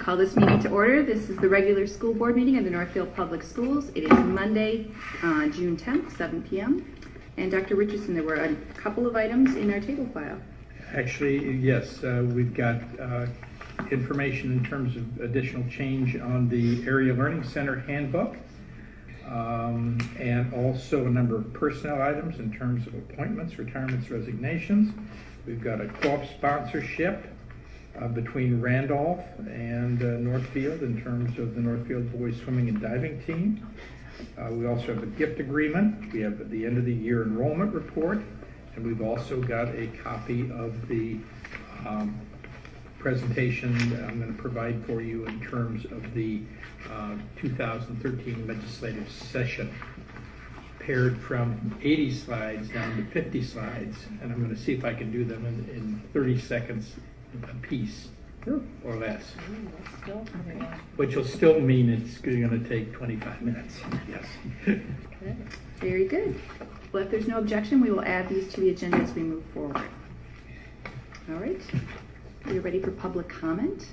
call this meeting to order. This is the regular school board meeting of the Northfield Public Schools. It is Monday, June 10th, 7 p.m. And Dr. Richardson, there were a couple of items in our table file. Actually, yes, we've got information in terms of additional change on the Area Learning Center handbook, and also a number of personnel items in terms of appointments, retirements, resignations. We've got a co-op sponsorship between Randolph and Northfield in terms of the Northfield boys swimming and diving team. We also have a gift agreement. We have the end of the year enrollment report, and we've also got a copy of the presentation that I'm going to provide for you in terms of the 2013 legislative session, paired from 80 slides down to 50 slides, and I'm going to see if I can do them in 30 seconds a piece or less, which will still mean it's going to take 25 minutes. Yes. Very good. Well, if there's no objection, we will add these to the agenda as we move forward. All right. Are you ready for public comment?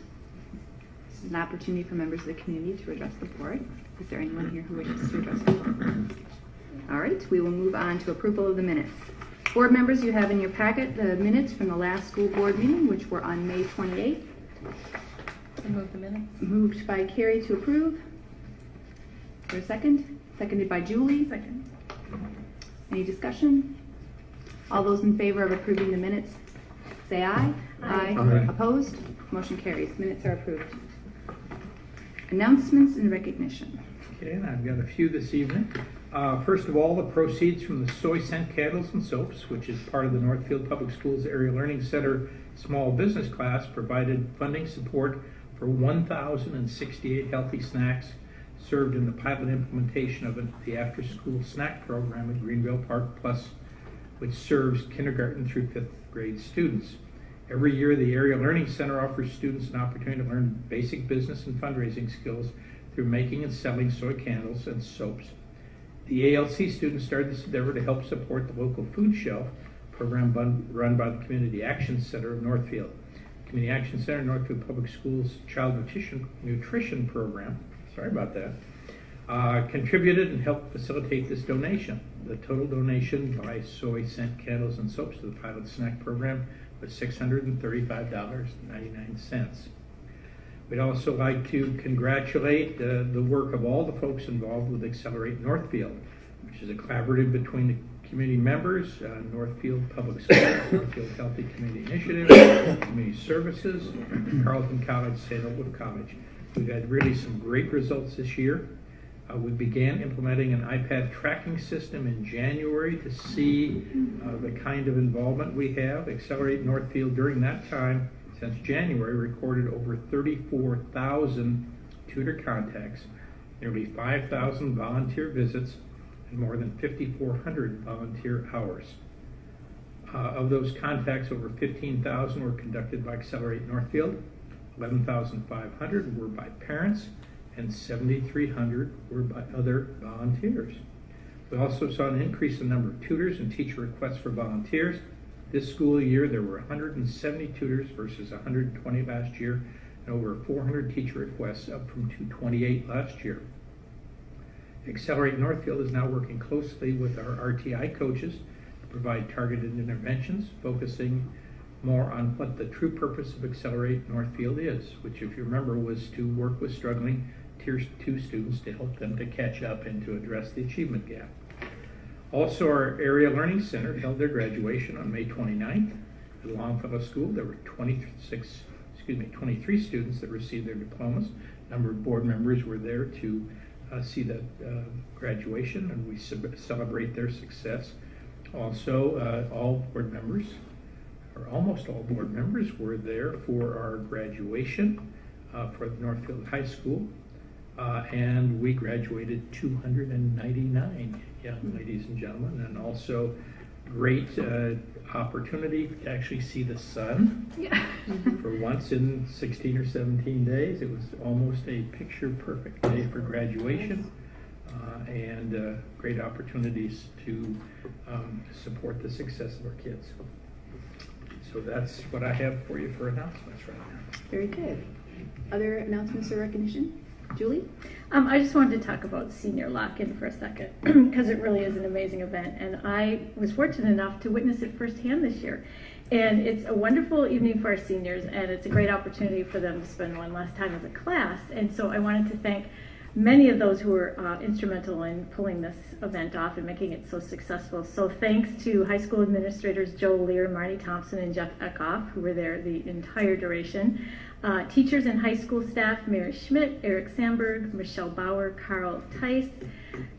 This is an opportunity for members of the community to address the board. Is there anyone here who wishes to address the board? All right. We will move on to approval of the minutes. Board members, you have in your packet the minutes from the last school board meeting, which were on May 28th. I move the minutes. Moved by Carrie to approve. Is there a second? Seconded by Julie. Second. Any discussion? All those in favor of approving the minutes, say aye. Aye. Aye. Opposed? Motion carries. Minutes are approved. Announcements and recognition. Okay, and I've got a few this evening. First of all, the proceeds from the soy scent candles and soaps, which is part of the Northfield Public Schools Area Learning Center small business class, provided funding support for 1,068 healthy snacks served in the pilot implementation of the after-school snack program at Greenville Park Plus, which serves kindergarten through 5th grade students. Every year, the Area Learning Center offers students an opportunity to learn basic business and fundraising skills through making and selling soy candles and soaps. The ALC students started this endeavor to help support the local food shelf program run by the Community Action Center of Northfield. Community Action Center, Northfield Public Schools Child Nutrition Program, sorry about that, contributed and helped facilitate this donation. The total donation by soy scent candles and soaps to the pilot snack program was $635.99. We'd also like to congratulate the work of all the folks involved with Accelerate Northfield, which is a collaborative between the community members, Northfield Public Schools, Northfield Healthy Community Initiative, Community Services, Carleton College, St. Olaf College. We've had really some great results this year. We began implementing an iPad tracking system in January to see the kind of involvement we have. Accelerate Northfield during that time, since January, recorded over 34,000 tutor contacts, nearly 5,000 volunteer visits, and more than 5,400 volunteer hours. Of those contacts, over 15,000 were conducted by Accelerate Northfield, 11,500 were by parents, and 7,300 were by other volunteers. We also saw an increase in the number of tutors and teacher requests for volunteers. This school year, there were 170 tutors versus 120 last year, and over 400 teacher requests, up from 228 last year. Accelerate Northfield is now working closely with our RTI coaches to provide targeted interventions, focusing more on what the true purpose of Accelerate Northfield is, which, if you remember, was to work with struggling Tier 2 students to help them to catch up and to address the achievement gap. Also, our Area Learning Center held their graduation on May 29th. At Longfellow School, there were 23 students that received their diplomas. A number of board members were there to see that graduation, and we celebrate their success. Also, all board members, or almost all board members, were there for our graduation for Northfield High School, and we graduated 299 young ladies and gentlemen, and also great opportunity to actually see the sun. Yeah. For once in 16 or 17 days. It was almost a picture perfect day for graduation, and great opportunities to support the success of our kids. So that's what I have for you for announcements right now. Very good. Other announcements or recognition? Julie? I just wanted to talk about senior lock-in for a second because it really is an amazing event, and I was fortunate enough to witness it firsthand this year. And it's a wonderful evening for our seniors, and it's a great opportunity for them to spend one last time as a class. And so I wanted to thank many of those who were instrumental in pulling this event off and making it so successful. So thanks to high school administrators Joe Lear, Marnie Thompson, and Jeff Eckhoff, who were there the entire duration. Teachers and high school staff, Mary Schmidt, Eric Sandberg, Michelle Bauer, Carl Tice,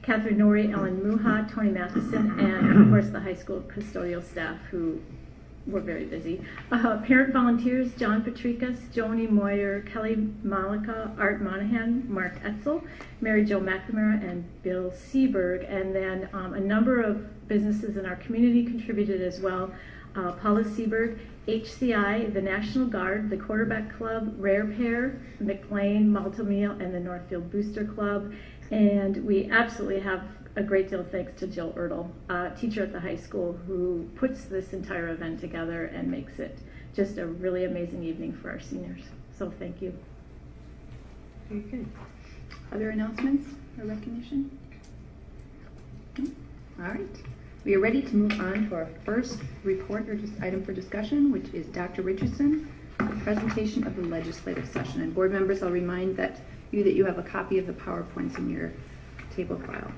Catherine Norrie, Ellen Muha, Tony Matheson, and of course the high school custodial staff who were very busy. Parent volunteers, John Patrikas, Joni Moyer, Kelly Malika, Art Monahan, Mark Etzel, Mary Jo McNamara, and Bill Seberg. And then a number of businesses in our community contributed as well. Paula Seberg, HCI, the National Guard, the Quarterback Club, Rare Pair, McLean, Malta-Meal, and the Northfield Booster Club. And we absolutely have a great deal of thanks to Jill Ertl, a teacher at the high school, who puts this entire event together and makes it just a really amazing evening for our seniors. So thank you. Very good. Other announcements or recognition? All right. We are ready to move on to our first report or just item for discussion, which is Dr. Richardson, the presentation of the legislative session. And board members, I'll remind that you have a copy of the PowerPoints in your table file.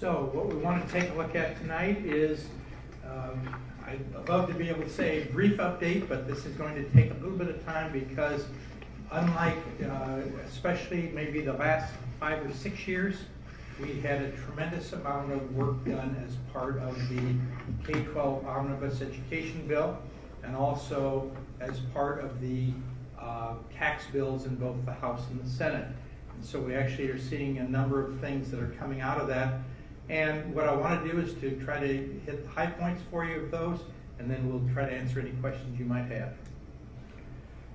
So what we want to take a look at tonight is, I'd love to be able to say a brief update, but this is going to take a little bit of time because unlike especially maybe the last 5 or 6 years, we had a tremendous amount of work done as part of the K-12 Omnibus Education Bill and also as part of the tax bills in both the House and the Senate. And so we actually are seeing a number of things that are coming out of that. And what I want to do is to try to hit the high points for you of those, and then we'll try to answer any questions you might have.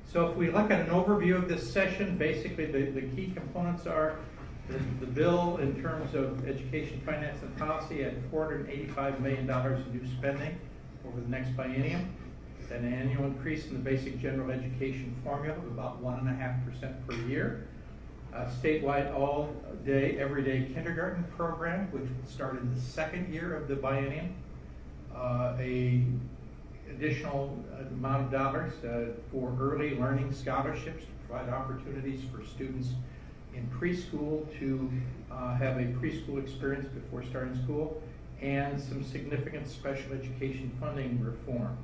So if we look at an overview of this session, basically the key components are the bill in terms of education, finance, and policy at $485 million in new spending over the next biennium, an annual increase in the basic general education formula of about 1.5% per year, a statewide all-day, everyday kindergarten program, which will start in the second year of the biennium, a additional amount of dollars for early learning scholarships to provide opportunities for students in preschool to have a preschool experience before starting school, and some significant special education funding reform.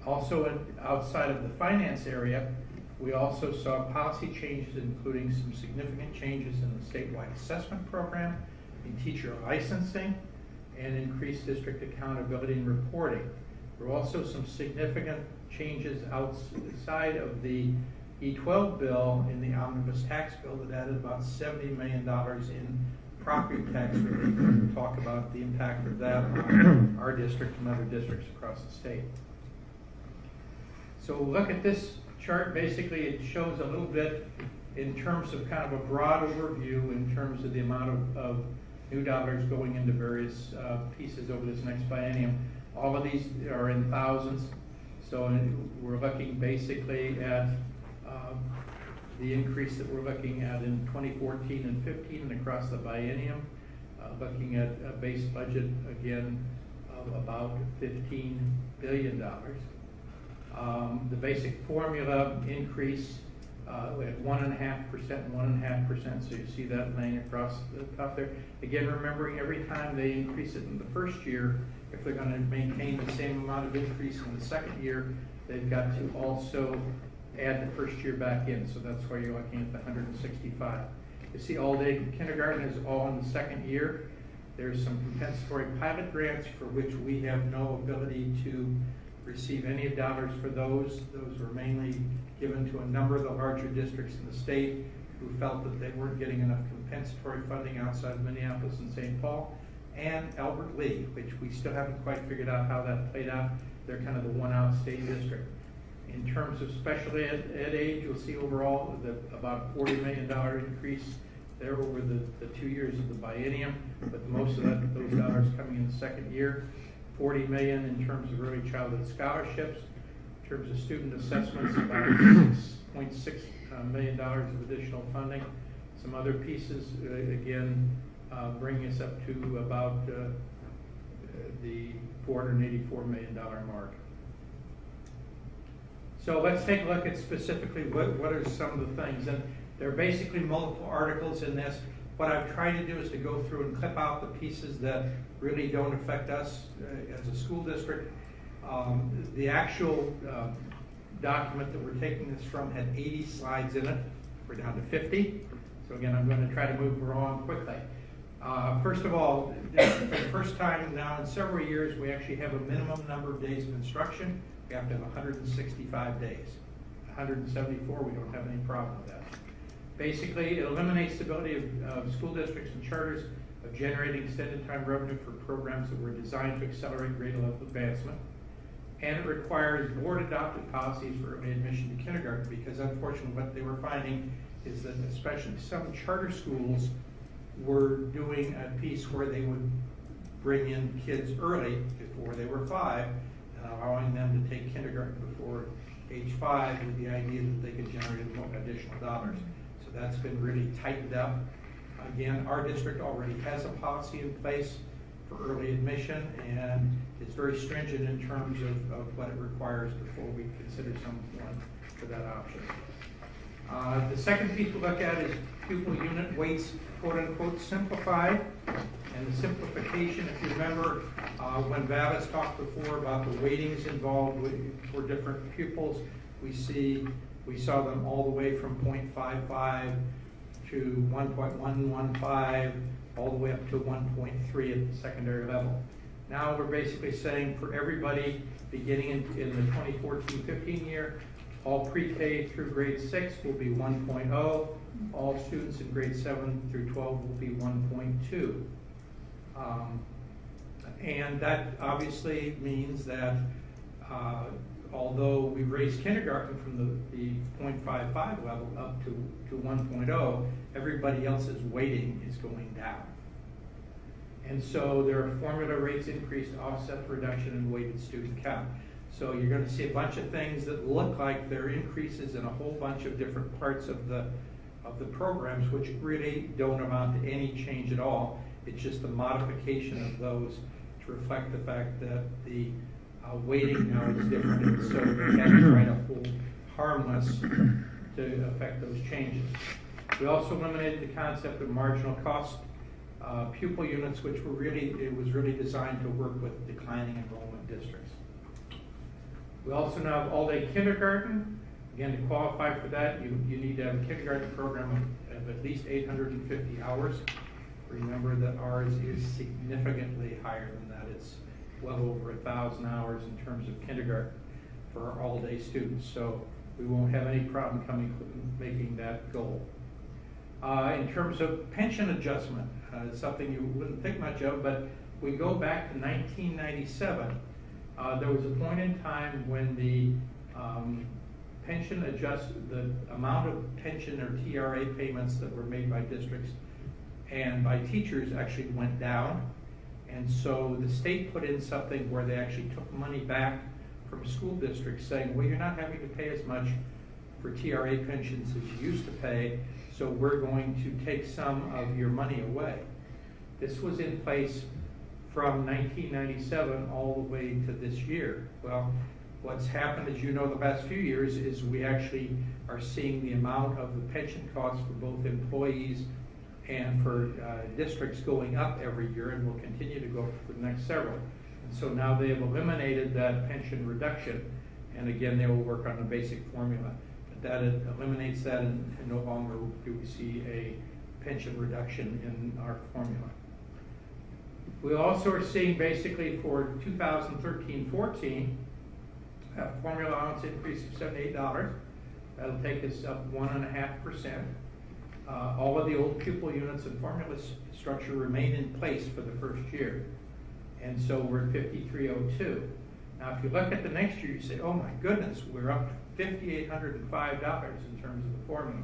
Also, outside of the finance area, we also saw policy changes, including some significant changes in the statewide assessment program, in teacher licensing, and increased district accountability and reporting. There were also some significant changes outside of the E12 bill in the omnibus tax bill that added about $70 million in property tax relief. We'll talk about the impact of that on our district and other districts across the state. So look at this chart. Basically, it shows a little bit in terms of kind of a broad overview in terms of the amount of new dollars going into various pieces over this next biennium. All of these are in thousands. So we're looking basically at the increase that we're looking at in 2014 and 15 and across the biennium, looking at a base budget again of about $15 billion. The basic formula increase at 1.5% and 1.5%, so you see that laying across the top there. Again, remembering every time they increase it in the first year, if they're going to maintain the same amount of increase in the second year, they've got to also add the first year back in, so that's why you're looking at the 165. You see all-day kindergarten is all in the second year. There's some compensatory pilot grants for which we have no ability to receive any dollars for those. Those were mainly given to a number of the larger districts in the state who felt that they weren't getting enough compensatory funding outside of Minneapolis and St. Paul, and Albert Lee, which we still haven't quite figured out how that played out. They're kind of the one-out state district. In terms of special ed aid, you'll see overall about $40 million increase there over the 2 years of the biennium, but most of those dollars coming in the second year. $40 million in terms of early childhood scholarships. In terms of student assessments, about $6.6 million of additional funding. Some other pieces, again, bringing us up to about the $484 million mark. So let's take a look at specifically what are some of the things. And there are basically multiple articles in this. What I've tried to do is to go through and clip out the pieces that really don't affect us as a school district. The actual document that we're taking this from had 80 slides in it. We're down to 50. So again, I'm going to try to move along quickly. First of all, for the first time now in several years, we actually have a minimum number of days of instruction. We have to have 165 days. 174, we don't have any problem with that. Basically, it eliminates the ability of school districts and charters of generating extended time revenue for programs that were designed to accelerate grade level advancement. And it requires board-adopted policies for early admission to kindergarten, because unfortunately what they were finding is that especially some charter schools were doing a piece where they would bring in kids early before they were 5, and allowing them to take kindergarten before age 5 with the idea that they could generate additional dollars. So that's been really tightened up. Again, our district already has a policy in place for early admission, and it's very stringent in terms of what it requires before we consider someone for that option. The second piece we look at is pupil unit weights, quote unquote, simplified. And the simplification, if you remember, when Vavis talked before about the weightings involved for different pupils, we saw them all the way from 0.55 to 1.115, all the way up to 1.3 at the secondary level. Now we're basically saying for everybody beginning in the 2014-15 year, all pre-K through grade 6 will be 1.0. All students in grade 7 through 12 will be 1.2. And that obviously means that although we raised kindergarten from the 0.55 level up to 1.0, everybody else's weighting is going down. And so there are formula rates increased to offset the reduction in weighted student count. So you're going to see a bunch of things that look like they're increases in a whole bunch of different parts of the programs, which really don't amount to any change at all. It's just the modification of those to reflect the fact that the weighting now is different, and so we have to try to hold harmless to affect those changes. We also eliminated the concept of marginal cost pupil units, which were it was really designed to work with declining enrollment districts. We also now have all-day kindergarten. Again, to qualify for that, you need to have a kindergarten program of at least 850 hours. Remember that ours is significantly higher than that. It's well over 1,000 hours in terms of kindergarten for our all-day students. So we won't have any problem making that goal. In terms of pension adjustment, it's something you wouldn't think much of, but we go back to 1997. There was a point in time when the the amount of pension or TRA payments that were made by districts and by teachers actually went down. And so the state put in something where they actually took money back from school districts saying, well, you're not having to pay as much for TRA pensions as you used to pay, so we're going to take some of your money away. This was in place from 1997 all the way to this year. Well, what's happened, as you know, the past few years is we actually are seeing the amount of the pension costs for both employees and for districts going up every year, and will continue to go for the next several. And so now they have eliminated that pension reduction, and again, they will work on the basic formula. But that eliminates that, and no longer do we see a pension reduction in our formula. We also are seeing basically for 2013-14, a formula allowance increase of $78. That'll take us up 1.5%. All of the old pupil units and formula structure remain in place for the first year. And so we're at 5302. Now, if you look at the next year, you say, oh my goodness, we're up to $5,805 in terms of the formula.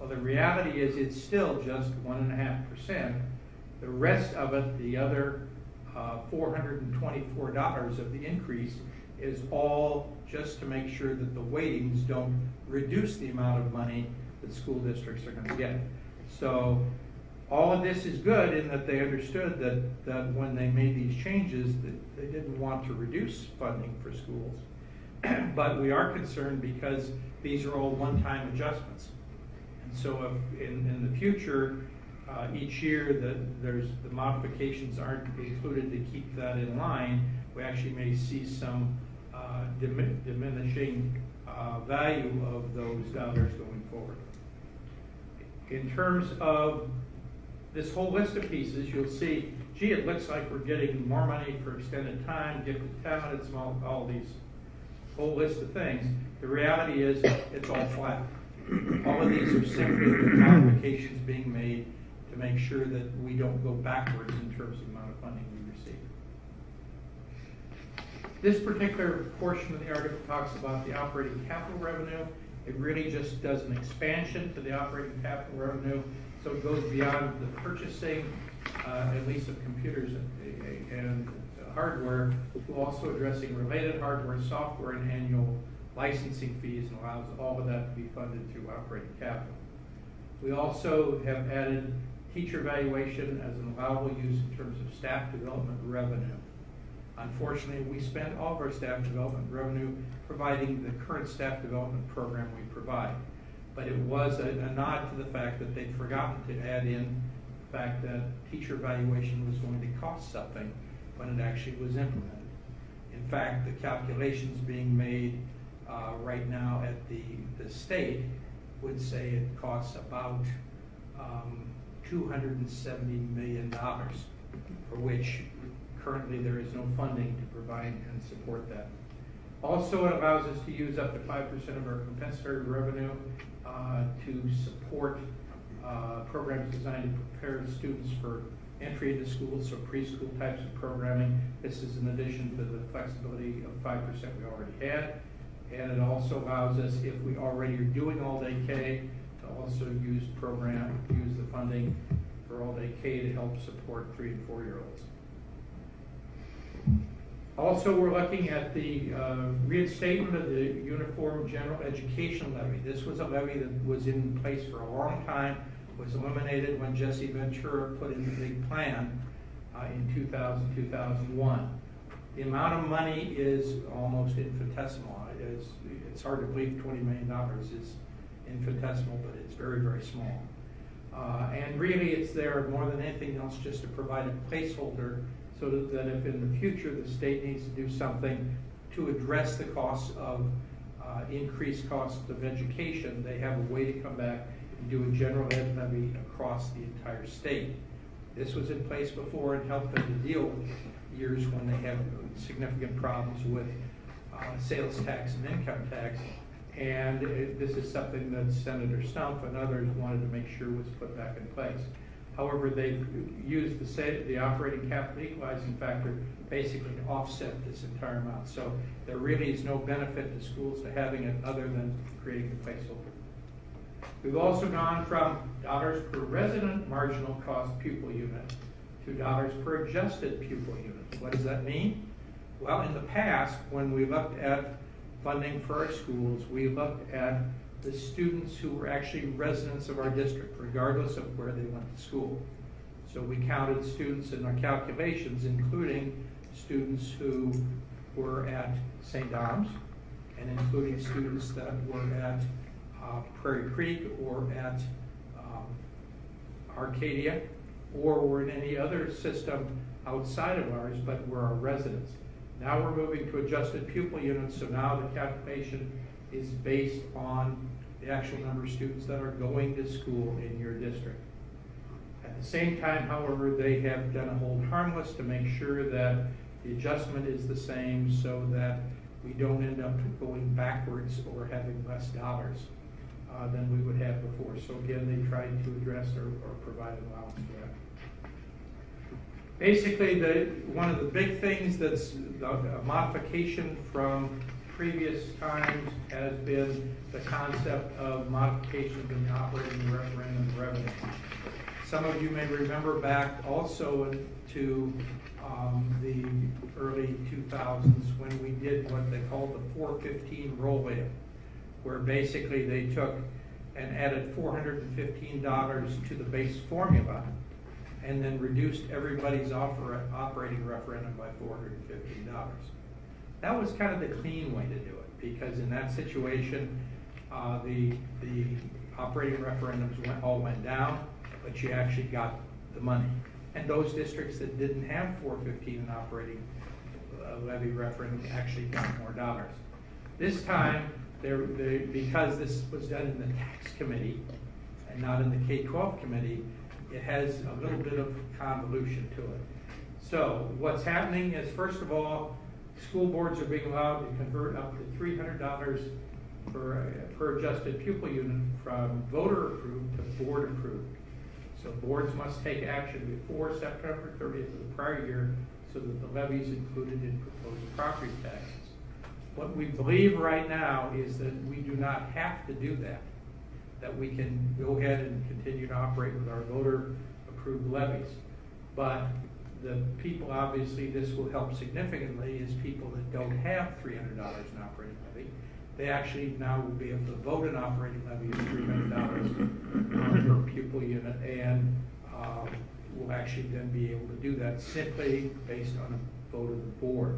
Well, the reality is it's still just 1.5%. The rest of it, the other $424 of the increase is all just to make sure that the weightings don't reduce the amount of money that school districts are going to get. So all of this is good in that they understood that when they made these changes, that they didn't want to reduce funding for schools. But we are concerned because these are all one-time adjustments. And so if in the future, each year the modifications aren't included to keep that in line, we actually may see some diminishing value of those dollars going forward. In terms of this whole list of pieces, you'll see, gee, it looks like we're getting more money for extended time, gifted talent, it's all these whole list of things. The reality is it's all flat. All of these are simply modifications being made to make sure that we don't go backwards in terms of the amount of funding we receive. This particular portion of the article talks about the operating capital revenue. It really just does an expansion to the operating capital revenue, so it goes beyond the purchasing, at least of computers and hardware, to also addressing related hardware, software, and annual licensing fees, and allows all of that to be funded through operating capital. We also have added teacher evaluation as an allowable use in terms of staff development revenue. Unfortunately, we spend all of our staff development revenue providing the current staff development program we provide. But it was a nod to the fact that they'd forgotten to add in the fact that teacher evaluation was going to cost something when it actually was implemented. In fact, the calculations being made right now at the state would say it costs about $270 million, for which currently there is no funding to provide and support that. Also, it allows us to use up to 5% of our compensatory revenue to support programs designed to prepare students for entry into schools, so preschool types of programming. This is in addition to the flexibility of 5% we already had. And it also allows us, if we already are doing all-day K, to also use the funding for all-day K to help support 3 and 4-year-olds. Also, we're looking at the reinstatement of the Uniform General Education Levy. This was a levy that was in place for a long time, was eliminated when Jesse Ventura put in the big plan in 2000-2001. The amount of money is almost infinitesimal. It's hard to believe $20 million is infinitesimal, but it's very, very small. And really it's there more than anything else just to provide a placeholder so that if in the future the state needs to do something to address the costs of increased costs of education, they have a way to come back and do a general ed levy across the entire state. This was in place before and helped them to deal with years when they had significant problems with sales tax and income tax, and this is something that Senator Stump and others wanted to make sure was put back in place. However, they've used the operating capital equalizing factor basically to offset this entire amount. So there really is no benefit to schools to having it other than creating a placeholder. We've also gone from dollars per resident marginal cost pupil unit to dollars per adjusted pupil unit. What does that mean? Well, in the past, when we looked at funding for our schools, we looked at the students who were actually residents of our district, regardless of where they went to school. So we counted students in our calculations, including students who were at St. Dom's, and including students that were at Prairie Creek or at Arcadia, or were in any other system outside of ours, but were our residents. Now we're moving to adjusted pupil units, so now the calculation is based on the actual number of students that are going to school in your district. At the same time, however, they have done a hold harmless to make sure that the adjustment is the same so that we don't end up going backwards or having less dollars than we would have before. So again, they tried to address or provide an allowance for that. Basically, one of the big things that's a modification from previous times has been the concept of modifications in the operating referendum revenue. Some of you may remember back also to the early 2000s when we did what they called the 415 roll-in, where basically they took and added $415 to the base formula and then reduced everybody's operating referendum by $415. That was kind of the clean way to do it, because in that situation, the operating referendums all went down, but you actually got the money. And those districts that didn't have 415 in operating levy referendum actually got more dollars. This time, because this was done in the tax committee and not in the K-12 committee, it has a little bit of convolution to it. So what's happening is, first of all, school boards are being allowed to convert up to $300 per adjusted pupil unit from voter approved to board approved. So boards must take action before September 30th of the prior year so that the levy is included in proposed property taxes. What we believe right now is that we do not have to do that we can go ahead and continue to operate with our voter approved levies. But the people, obviously this will help significantly, is people that don't have $300 in operating levy. They actually now will be able to vote an operating levy of $300 per pupil unit, and will actually then be able to do that simply based on a vote of the board.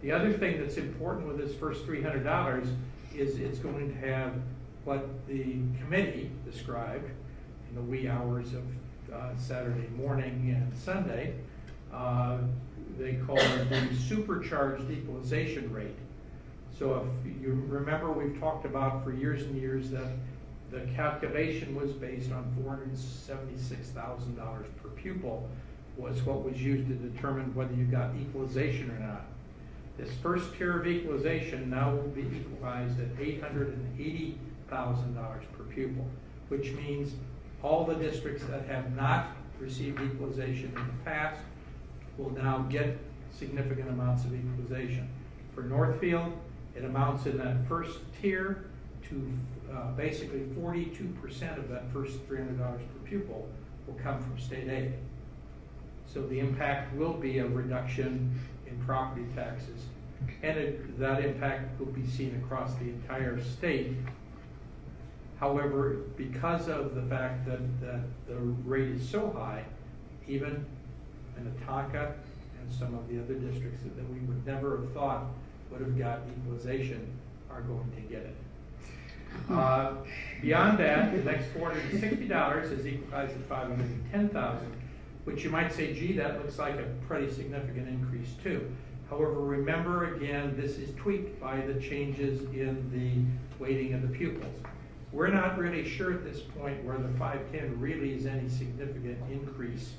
The other thing that's important with this first $300 is it's going to have what the committee described in the wee hours of Saturday morning and Sunday. They call it the supercharged equalization rate. So if you remember, we've talked about for years and years that the calculation was based on $476,000 per pupil was what was used to determine whether you got equalization or not. This first tier of equalization now will be equalized at $880,000 per pupil, which means all the districts that have not received equalization in the past will now get significant amounts of equalization. For Northfield, it amounts in that first tier to basically 42% of that first $300 per pupil will come from state aid. So the impact will be a reduction in property taxes, and that impact will be seen across the entire state. However, because of the fact that the rate is so high, even Minnetonka and some of the other districts that we would never have thought would have got equalization are going to get it. Beyond that, the next $460 is equalized at $510,000, which you might say, gee, that looks like a pretty significant increase too. However, remember again, this is tweaked by the changes in the weighting of the pupils. We're not really sure at this point where the 510 really is any significant increase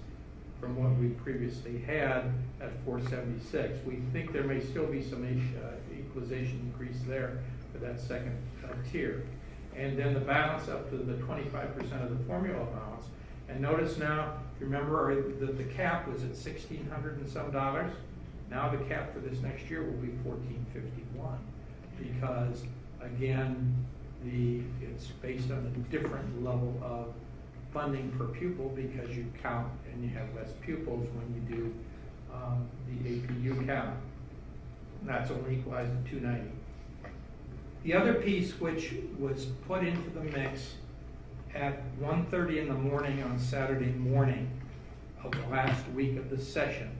from what we previously had at 476. We think there may still be some equalization increase there for that second tier. And then the balance up to the 25% of the formula allowance. And notice now, remember that the cap was at $1,600 and some dollars. Now the cap for this next year will be $1,451, because again, it's based on a different level of funding per pupil, because you count and you have less pupils when you do the APU count. And that's only equalized at 290. The other piece which was put into the mix at 1:30 in the morning on Saturday morning of the last week of the session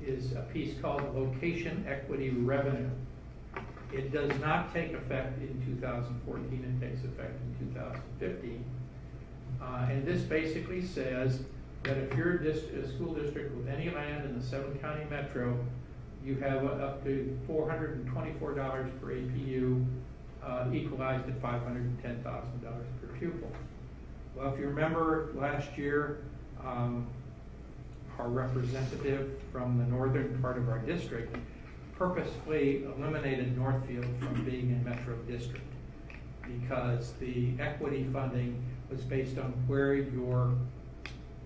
is a piece called Location Equity Revenue. It does not take effect in 2014, it takes effect in 2015. And this basically says that if you're a school district with any land in the 7-county metro, you have up to $424 per APU, equalized at $510,000 per pupil. Well, if you remember last year, our representative from the northern part of our district purposefully eliminated Northfield from being a metro district, because the equity funding was based on where your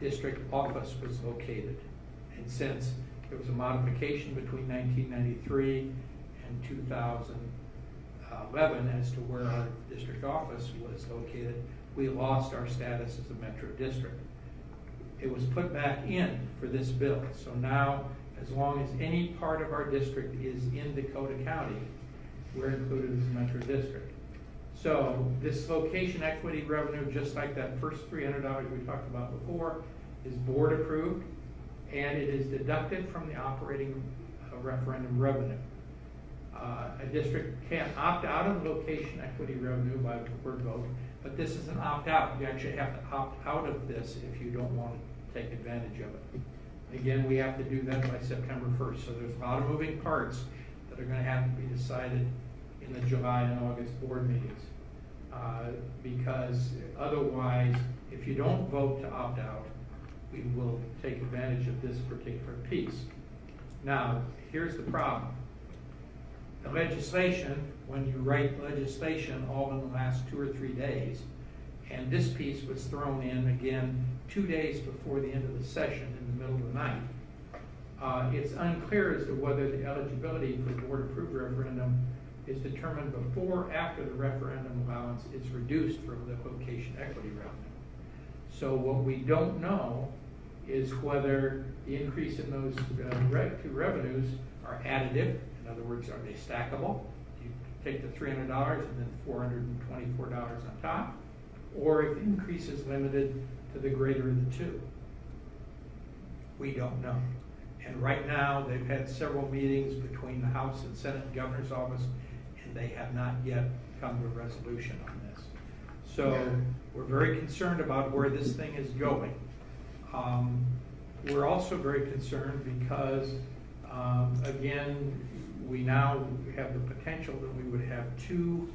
district office was located. And since there was a modification between 1993 and 2011 as to where our district office was located, we lost our status as a metro district. it was put back in for this bill. So now, as long as any part of our district is in Dakota County, we're included as a metro district. So this location equity revenue, just like that first $300 we talked about before, is board approved, and it is deducted from the operating referendum revenue. A district can't opt out of location equity revenue by board vote, but this is an opt-out. You actually have to opt out of this if you don't want to take advantage of it. Again, we have to do that by September 1st, so there's a lot of moving parts that are going to have to be decided in the July and August board meetings. Because otherwise, if you don't vote to opt out, we will take advantage of this particular piece. Now, here's the problem. The legislation, when you write legislation all in the last 2 or 3 days, and this piece was thrown in again 2 days before the end of the session in the middle of the night, it's unclear as to whether the eligibility for the board-approved referendum is determined before or after the referendum allowance is reduced from the location equity revenue. So what we don't know is whether the increase in those two revenues are additive. In other words, are they stackable? You take the $300 and then $424 on top, or if the increase is limited to the greater of the two. We don't know. And right now, they've had several meetings between the House and Senate Governor's Office, and they have not yet come to a resolution on this. So we're very concerned about where this thing is going. We're also very concerned because, again, we now have the potential that we would have 2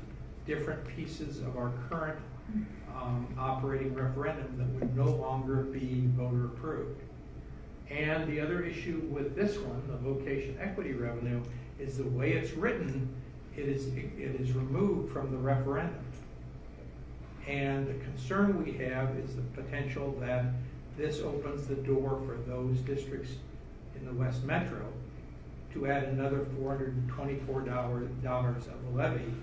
different pieces of our current operating referendum that would no longer be voter approved. And the other issue with this one, the location equity revenue, is the way it's written, it is removed from the referendum. And the concern we have is the potential that this opens the door for those districts in the West Metro to add another $424 of a levy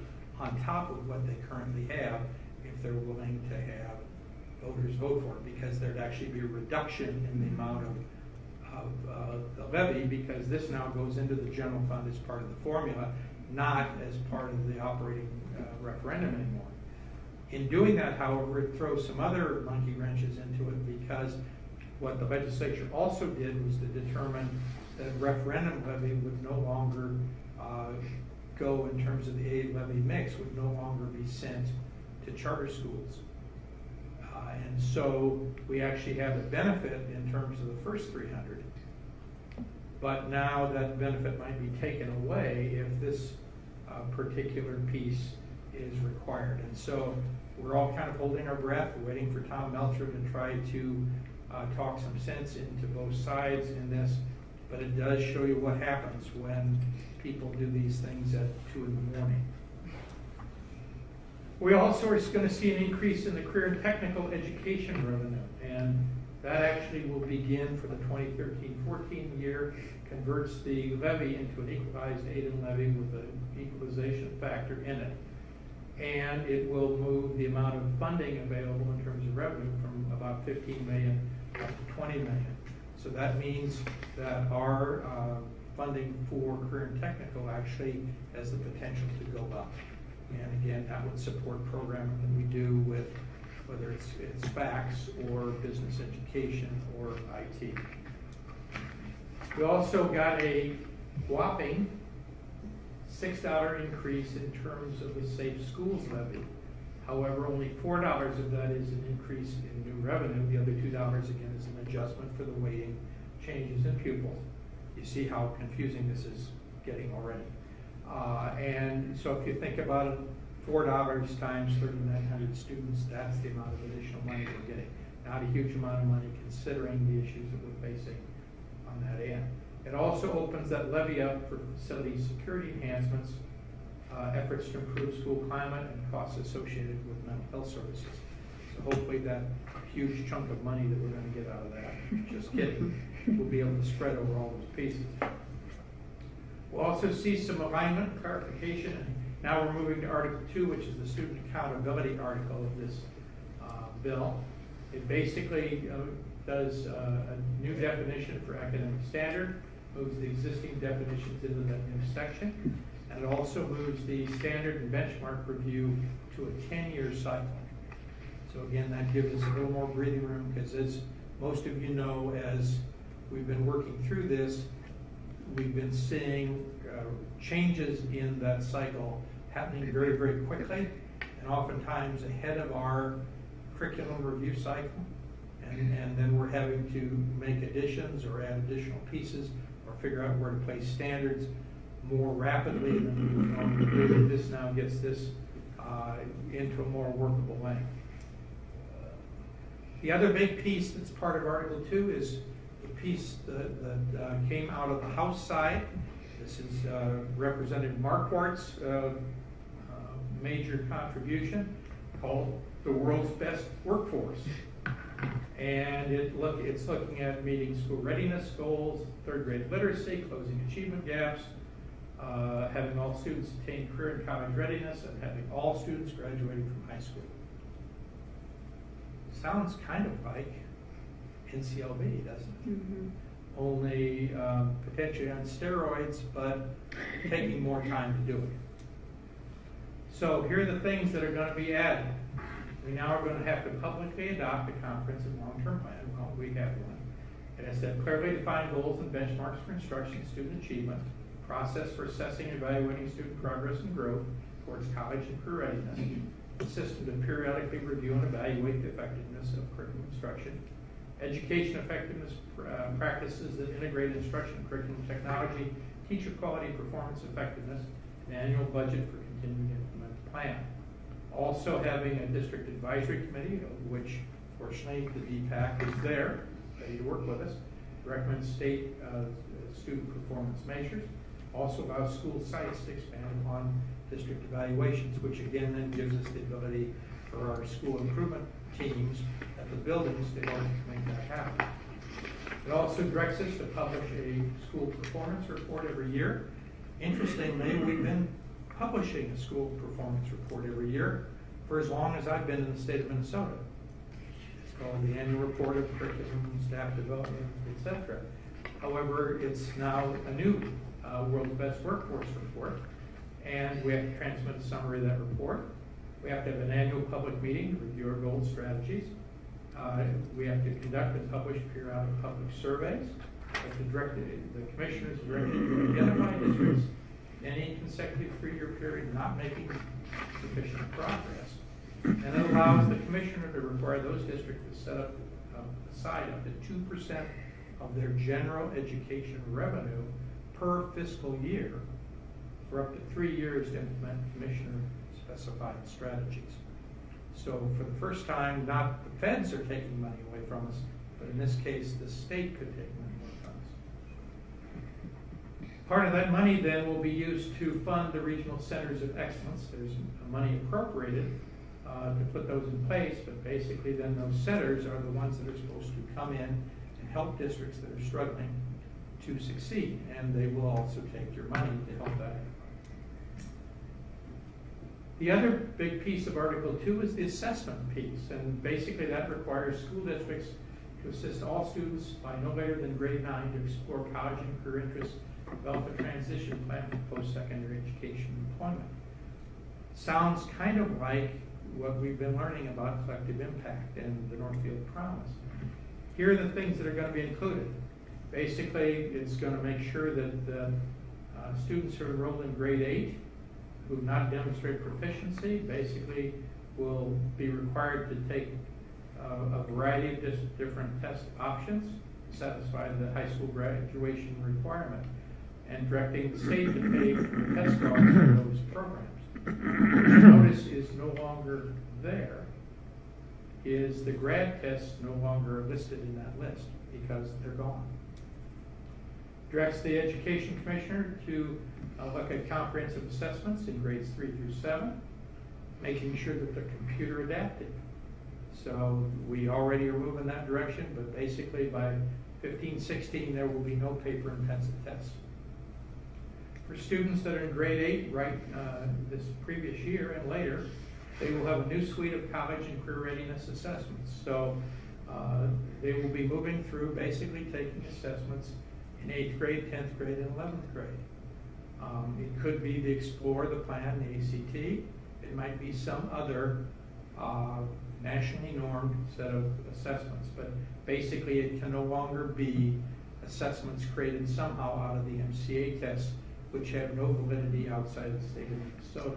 on top of what they currently have if they're willing to have voters vote for it, because there'd actually be a reduction in the amount of the levy, because this now goes into the general fund as part of the formula, not as part of the operating referendum anymore. In doing that, however, it throws some other monkey wrenches into it, because what the legislature also did was to determine that referendum levy would no longer go in terms of the aid levy mix, would no longer be sent to charter schools. And so we actually have a benefit in terms of the first 300. But now that benefit might be taken away if this particular piece is required. And so we're all kind of holding our breath, waiting for Tom Melcher to try to talk some sense into both sides in this. But it does show you what happens when people do these things at 2 in the morning. We also are going to see an increase in the career and technical education revenue, and that actually will begin for the 2013-14 year, converts the levy into an equalized aid and levy with an equalization factor in it. And it will move the amount of funding available in terms of revenue from about $15 million up to $20 million. So that means that our funding for career and technical actually has the potential to go up. And again, that would support programming that we do with, whether it's FACS or business education or IT. We also got a whopping $6 increase in terms of the Safe Schools levy. However, only $4 of that is an increase in new revenue. The other $2, again, is an adjustment for the weighting changes in pupils. You see how confusing this is getting already. And so if you think about it, $4 times 3,900 students, that's the amount of additional money we're getting. Not a huge amount of money considering the issues that we're facing on that end. It also opens that levy up for facility security enhancements, efforts to improve school climate, and costs associated with mental health services. So hopefully that huge chunk of money that we're going to get out of that, just kidding, we'll be able to spread over all those pieces. We'll also see some alignment, clarification, and now we're moving to Article 2, which is the student accountability article of this bill. It basically does a new definition for academic standard, moves the existing definitions into that new section, and it also moves the standard and benchmark review to a 10-year cycle. So again, that gives us a little more breathing room, because as most of you know, as we've been working through this, we've been seeing changes in that cycle happening very, very quickly, and oftentimes ahead of our curriculum review cycle. And then we're having to make additions or add additional pieces or figure out where to place standards more rapidly than we would normally do. This now gets this into a more workable way. The other big piece that's part of Article 2 is the piece that came out of the House side. This is Representative Marquardt's major contribution, called The World's Best Workforce. And it's looking at meeting school readiness goals, third grade literacy, closing achievement gaps, having all students attain career and college readiness, and having all students graduating from high school. Sounds kind of like NCLB, doesn't it? Mm-hmm. Only potentially on steroids, but taking more time to do it. So here are the things that are going to be added. We now are going to have to publicly adopt a comprehensive long-term plan. Well, we have one. It has to have clearly defined goals and benchmarks for instruction and student achievement, process for assessing and evaluating student progress and growth towards college and career readiness, a system to periodically review and evaluate the effectiveness of curriculum instruction, education effectiveness practices that integrate instruction, curriculum technology, teacher quality, performance effectiveness, an annual budget for continuing to implement the plan. Also having a district advisory committee, of which fortunately the DPAC is there, ready to work with us, recommend state student performance measures, also allows school sites to expand upon district evaluations, which again then gives us the ability for our school improvement teams at the buildings in order to make that happen. It also directs us to publish a school performance report every year. Interestingly, we've been publishing a school performance report every year for as long as I've been in the state of Minnesota. It's called the Annual Report of Curriculum, Staff Development, etc. However, it's now a new World's Best Workforce report, and we have to transmit a summary of that report. We have to have an annual public meeting to review our goals, strategies. We have to conduct and publish periodic public surveys. We have to direct the commissioners directed to identify districts in any consecutive 3-year period not making sufficient progress. And it allows the commissioner to require those districts to set up aside up to 2% of their general education revenue per fiscal year for up to 3 years to implement commissioner specified strategies. So for the first time, not the feds are taking money away from us, but in this case, the state could take money away from us. Part of that money then will be used to fund the regional centers of excellence. There's money appropriated to put those in place, but basically then those centers are the ones that are supposed to come in and help districts that are struggling to succeed, and they will also take your money to help that. The other big piece of Article 2 is the assessment piece, and basically that requires school districts to assist all students by no later than grade 9 to explore college and career interests, develop a transition plan for post-secondary education and employment. Sounds kind of like what we've been learning about collective impact and the Northfield Promise. Here are the things that are going to be included. Basically, it's going to make sure that the students who are enrolled in grade 8 who have not demonstrated proficiency basically will be required to take a variety of different test options to satisfy the high school graduation requirement, and directing the state to pay for the test scores for those programs. Notice is no longer there. Is the grad tests no longer listed in that list because they're gone. Directs the Education Commissioner to look at comprehensive assessments in grades 3 through 7, making sure that they're computer adapted. So we already are moving that direction, but basically by 15-16 there will be no paper and pencil tests. For students that are in grade 8, this previous year and later, they will have a new suite of college and career readiness assessments. So They will be moving through basically taking assessments in 8th grade, 10th grade, and 11th grade. It could be the Explore, the Plan, the ACT. It might be some other nationally normed set of assessments, but basically it can no longer be assessments created somehow out of the MCA tests, which have no validity outside the state of Minnesota.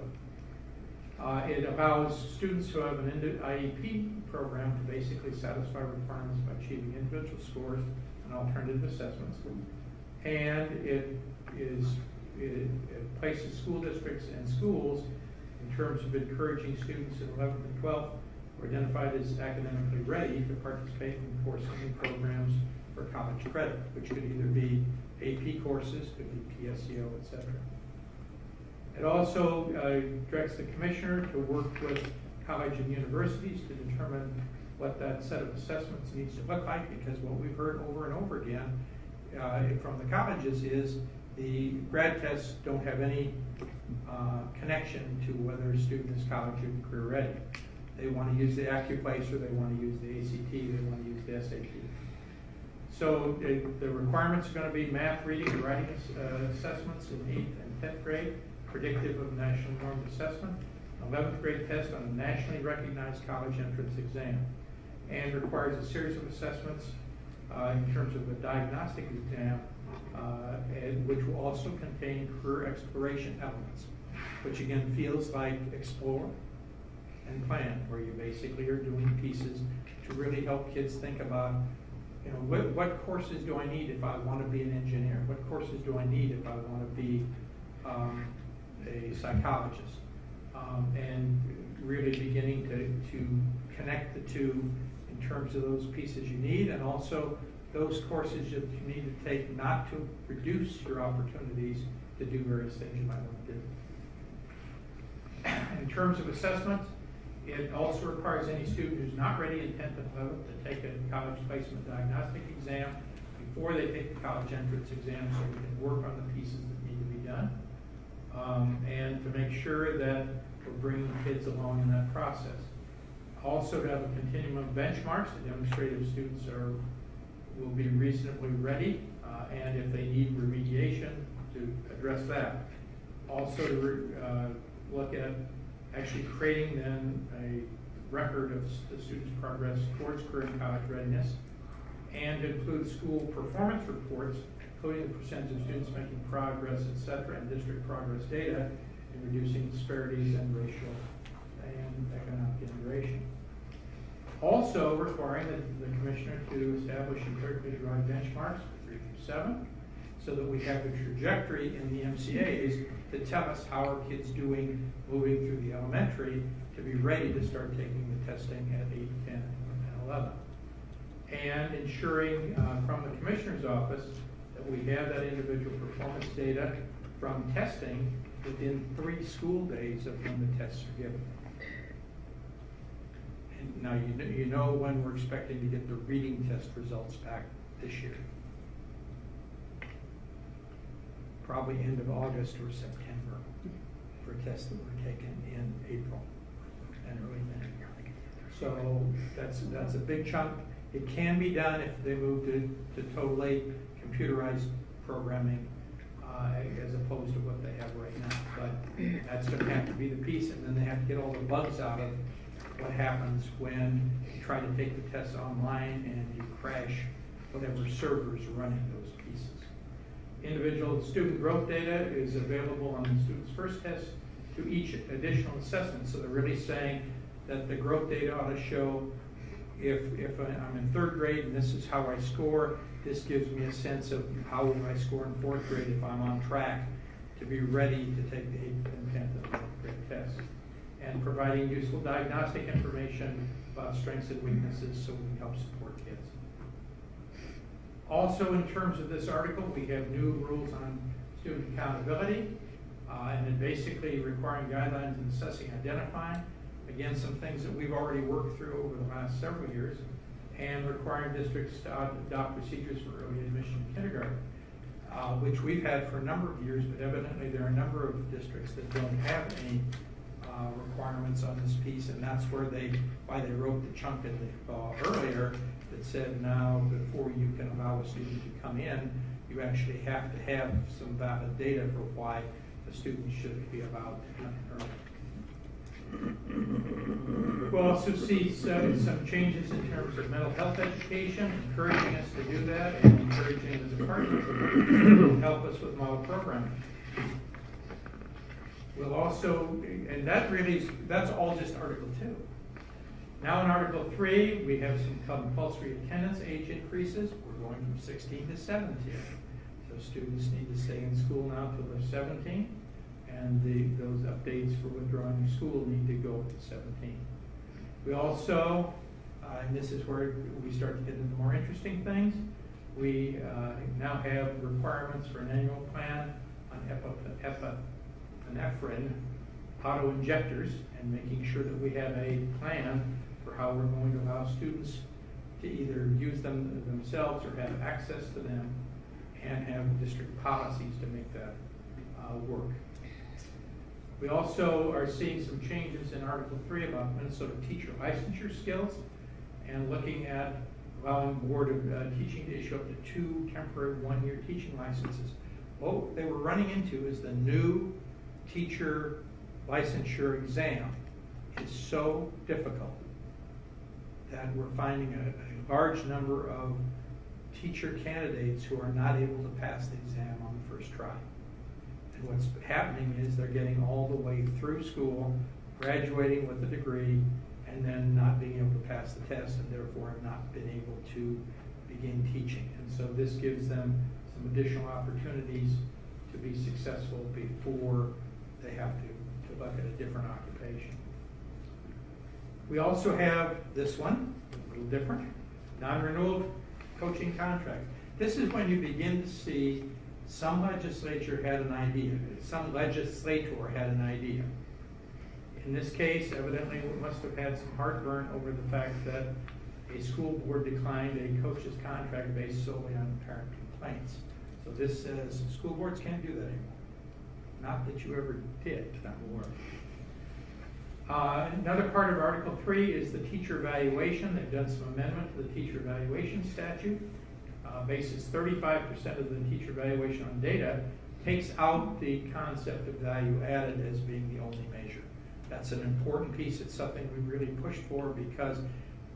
It allows students who have an IEP program to basically satisfy requirements by achieving individual scores and alternative assessments. And it places school districts and schools in terms of encouraging students in 11th and 12th who are identified as academically ready to participate in courses and programs for college credit, which could either be AP courses, could be PSEO, etc. It also directs the commissioner to work with college and universities to determine what that set of assessments needs to look like, because what we've heard over and over again from the colleges is the grad tests don't have any connection to whether a student is college or career ready. They want to use the AccuPlacer, they want to use the ACT, they want to use the SAT. So the requirements are going to be math, reading, and writing assessments in 8th and 10th grade, predictive of national norm assessment, 11th grade test on a nationally recognized college entrance exam, and requires a series of assessments in terms of a diagnostic exam, which will also contain career exploration elements, which again feels like Explore and Plan, where you basically are doing pieces to really help kids think about, you know, what courses do I need if I want to be an engineer? What courses do I need if I want to be a psychologist? And really beginning to connect the two in terms of those pieces you need, and also those courses that you need to take not to reduce your opportunities to do various things you might want to do. In terms of assessments, it also requires any student who's not ready in 10th and 11th to take a college placement diagnostic exam before they take the college entrance exam, so we can work on the pieces that need to be done, and to make sure that we're bringing kids along in that process. Also to have a continuum of benchmarks to demonstrate if students will be reasonably ready, and if they need remediation, to address that. Also to look at actually creating then a record of the student's progress towards career and college readiness, and include school performance reports, including the percentage of students making progress, etc., and district progress data in reducing disparities and racial and economic integration. Also requiring the commissioner to establish empirically derived benchmarks for 3 through 7, so that we have a trajectory in the MCAs to tell us how are kids doing moving through the elementary to be ready to start taking the testing at 8, 10, and 11. And ensuring from the commissioner's office that we have that individual performance data from testing within 3 school days of when the tests are given. And now you know when we're expecting to get the reading test results back this year. Probably end of August or September for tests that were taken in April and early May. So that's a big chunk. It can be done if they move to totally computerized programming as opposed to what they have right now. But that's going to have to be the piece, and then they have to get all the bugs out of what happens when you try to take the tests online and you crash whatever servers are running those pieces. Individual student growth data is available on the student's first test to each additional assessment. So they're really saying that the growth data ought to show if I'm in 3rd grade and this is how I score, this gives me a sense of how will I score in 4th grade if I'm on track to be ready to take the 8th and 10th and 11th grade tests. And providing useful diagnostic information about strengths and weaknesses so we can help support kids. Also, in terms of this article, we have new rules on student accountability, and then basically requiring guidelines in assessing, identifying, again, some things that we've already worked through over the last several years, and requiring districts to adopt procedures for early admission in kindergarten, which we've had for a number of years, but evidently there are a number of districts that don't have any requirements on this piece, and that's why they wrote the chunk in the earlier, that said now before you can allow a student to come in, you actually have to have some valid data for why a student should be allowed to come in early. We'll also see some changes in terms of mental health education, encouraging us to do that and encouraging the department to help us with model programming. We'll also, and that's all just Article 2. Now in Article 3, we have some compulsory attendance age increases. We're going from 16 to 17. So students need to stay in school now till they're 17, and those updates for withdrawing from school need to go up to 17. We also, and this is where we start to get into more interesting things, we now have requirements for an annual plan on epinephrine auto-injectors, and making sure that we have a plan for how we're going to allow students to either use them themselves or have access to them, and have district policies to make that work. We also are seeing some changes in Article 3 about Minnesota teacher licensure skills, and looking at allowing Board of Teaching to issue up to 2 temporary 1-year teaching licenses. What they were running into is the new teacher licensure exam is so difficult that we're finding a large number of teacher candidates who are not able to pass the exam on the first try. And what's happening is they're getting all the way through school, graduating with a degree, and then not being able to pass the test, and therefore have not been able to begin teaching. And so this gives them some additional opportunities to be successful before they have to look at a different occupation. We also have this one, a little different, non-renewal coaching contract. This is when you begin to see some legislature had an idea, some legislator had an idea. In this case, evidently, we must have had some heartburn over the fact that a school board declined a coach's contract based solely on parent complaints. So this says school boards can't do that anymore. Not that you ever did, that will work. Another part of Article 3 is the teacher evaluation. They've done some amendment to the teacher evaluation statute. Bases 35% of the teacher evaluation on data, takes out the concept of value added as being the only measure. That's an important piece. It's something we really pushed for, because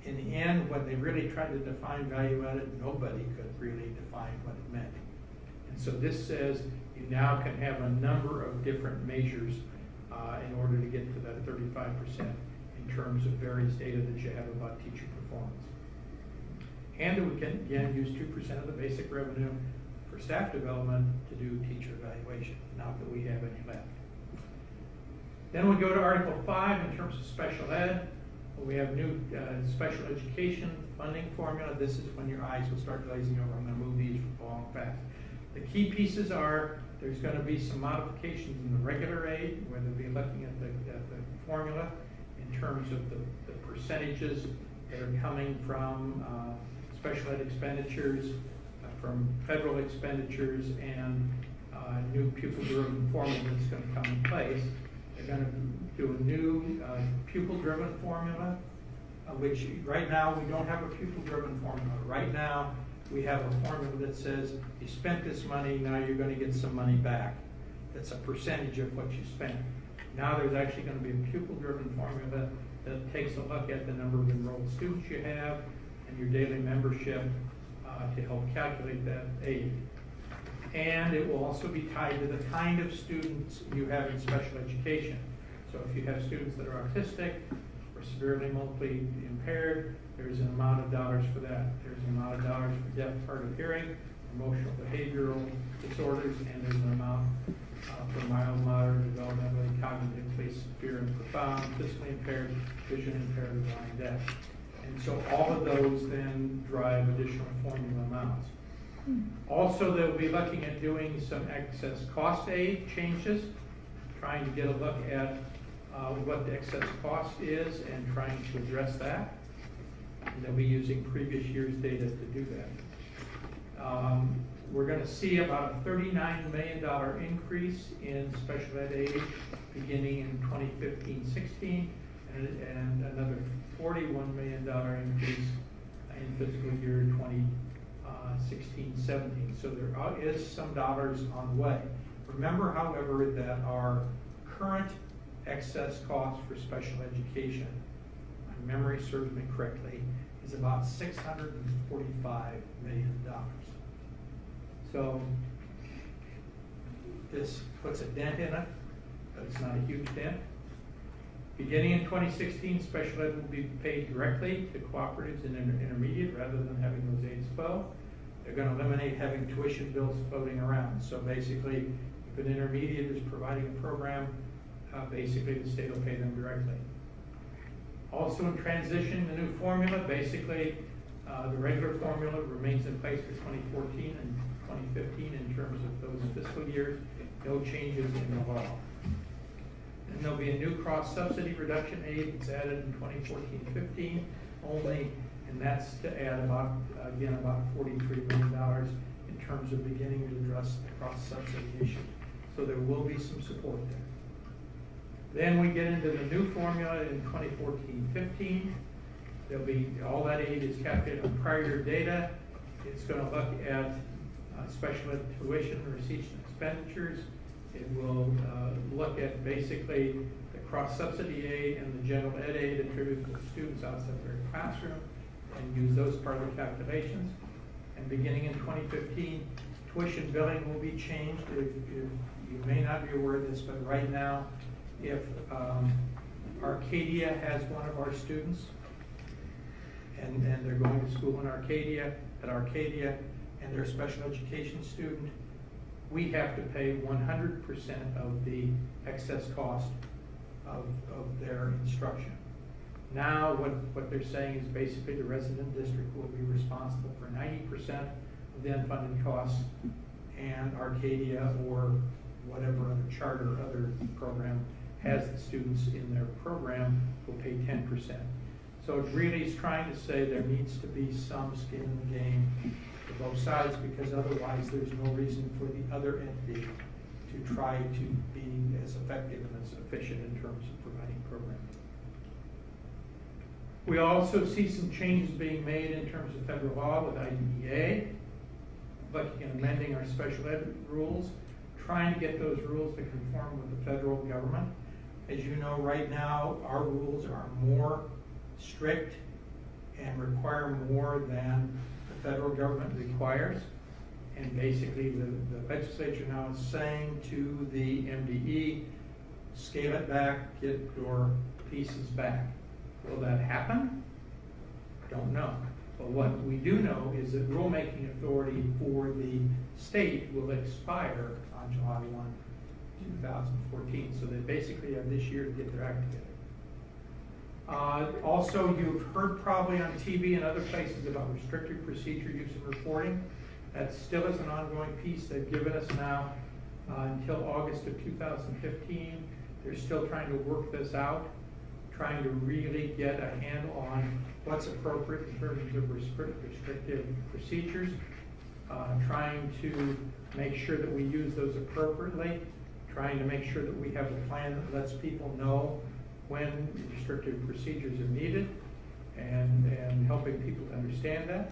in the end, when they really tried to define value added, nobody could really define what it meant. And so this says you now can have a number of different measures in order to get to that 35% in terms of various data that you have about teacher performance. And that we can, again, use 2% of the basic revenue for staff development to do teacher evaluation, not that we have any left. Then we go to Article 5 in terms of special ed. We have new special education funding formula. This is when your eyes will start glazing over. I'm going to move these along fast. The key pieces are there's going to be some modifications in the regular aid, where they'll be looking at the formula in terms of the percentages that are coming from special ed expenditures, from federal expenditures, and new pupil-driven formula that's going to come in place. They're going to do a new pupil-driven formula, which right now we don't have a pupil-driven formula. Right now we have a formula that says you spent this money, now you're going to get some money back. That's a percentage of what you spent. Now there's actually going to be a pupil-driven formula that takes a look at the number of enrolled students you have and your daily membership to help calculate that aid. And it will also be tied to the kind of students you have in special education. So if you have students that are autistic or severely multiply impaired, there's an amount of dollars for that. There's an amount of dollars for deaf, hard of hearing, emotional behavioral disorders, and there's an amount for mild, moderate, developmentally, cognitively severe and profound, physically impaired, vision impaired, or blind, deaf. And so all of those then drive additional formula amounts. Also, they'll be looking at doing some excess cost aid changes, trying to get a look at what the excess cost is and trying to address that. And they'll be using previous year's data to do that. We're going to see about a $39 million increase in special ed aid beginning in 2015-16, and another $41 million increase in fiscal year 2016-17. So there is some dollars on the way. Remember, however, that our current excess cost for special education, my memory serves me correctly, is about $645 million. So this puts a dent in it, but it's not a huge dent. Beginning in 2016, special ed will be paid directly to cooperatives and intermediate rather than having those aides flow. They're going to eliminate having tuition bills floating around. So basically, if an intermediate is providing a program, basically the state will pay them directly. Also in transition, the new formula, basically the regular formula remains in place for 2014 and 2015 in terms of those fiscal years. No changes in the law. And there'll be a new cross-subsidy reduction aid that's added in 2014-15 only, and that's to add about $43 million in terms of beginning to address the cross-subsidy issue. So there will be some support there. Then we get into the new formula in 2014-15. There'll be, all that aid is calculated on prior year data. It's going to look at special ed tuition, receipts, and expenditures. It will look at basically the cross-subsidy aid and the general ed aid attributable to students outside their classroom and use those part of the calculations. And beginning in 2015, tuition billing will be changed. If you may not be aware of this, but right now, if Arcadia has one of our students and they're going to school in Arcadia, and they're a special education student, we have to pay 100% of the excess cost of their instruction. Now what they're saying is basically the resident district will be responsible for 90% of the unfunded costs, and Arcadia or whatever other charter or other program has the students in their program will pay 10%. So it really is trying to say there needs to be some skin in the game for both sides, because otherwise there's no reason for the other entity to try to be as effective and as efficient in terms of providing programming. We also see some changes being made in terms of federal law with IDEA, looking at amending our special ed rules, trying to get those rules to conform with the federal government. As you know, right now, our rules are more strict and require more than the federal government requires. And basically, the legislature now is saying to the MDE, scale it back, get your pieces back. Will that happen? Don't know. But what we do know is that rulemaking authority for the state will expire on July 1, 2014. So they basically have this year to get their act together. Also, you've heard probably on TV and other places about restricted procedure use and reporting. That still is an ongoing piece. They've given us now until August of 2015. They're still trying to work this out, trying to really get a handle on what's appropriate in terms of restrictive procedures, trying to make sure that we use those appropriately, trying to make sure that we have a plan that lets people know when restrictive procedures are needed, and helping people to understand that.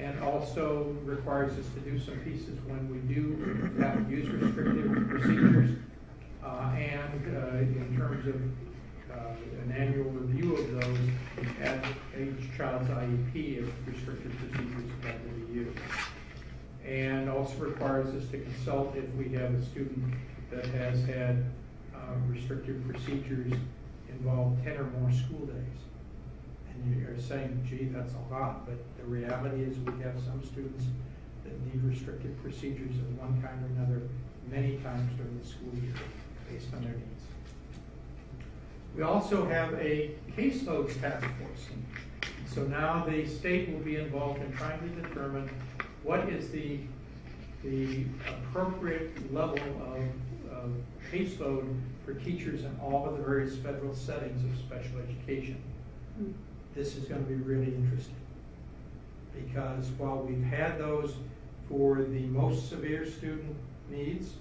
And also requires us to do some pieces when we do have to use restrictive procedures, and in terms of an annual review of those at each child's IEP if restrictive procedures have to be used. And also requires us to consult if we have a student that has had restrictive procedures involve 10 or more school days. And you're saying, gee, that's a lot, but the reality is we have some students that need restrictive procedures of one kind or another many times during the school year based on their needs. We also have a caseload task force. So now the state will be involved in trying to determine what is the appropriate level of caseload for teachers in all of the various federal settings of special education. This is going to be really interesting, because while we've had those for the most severe student needs,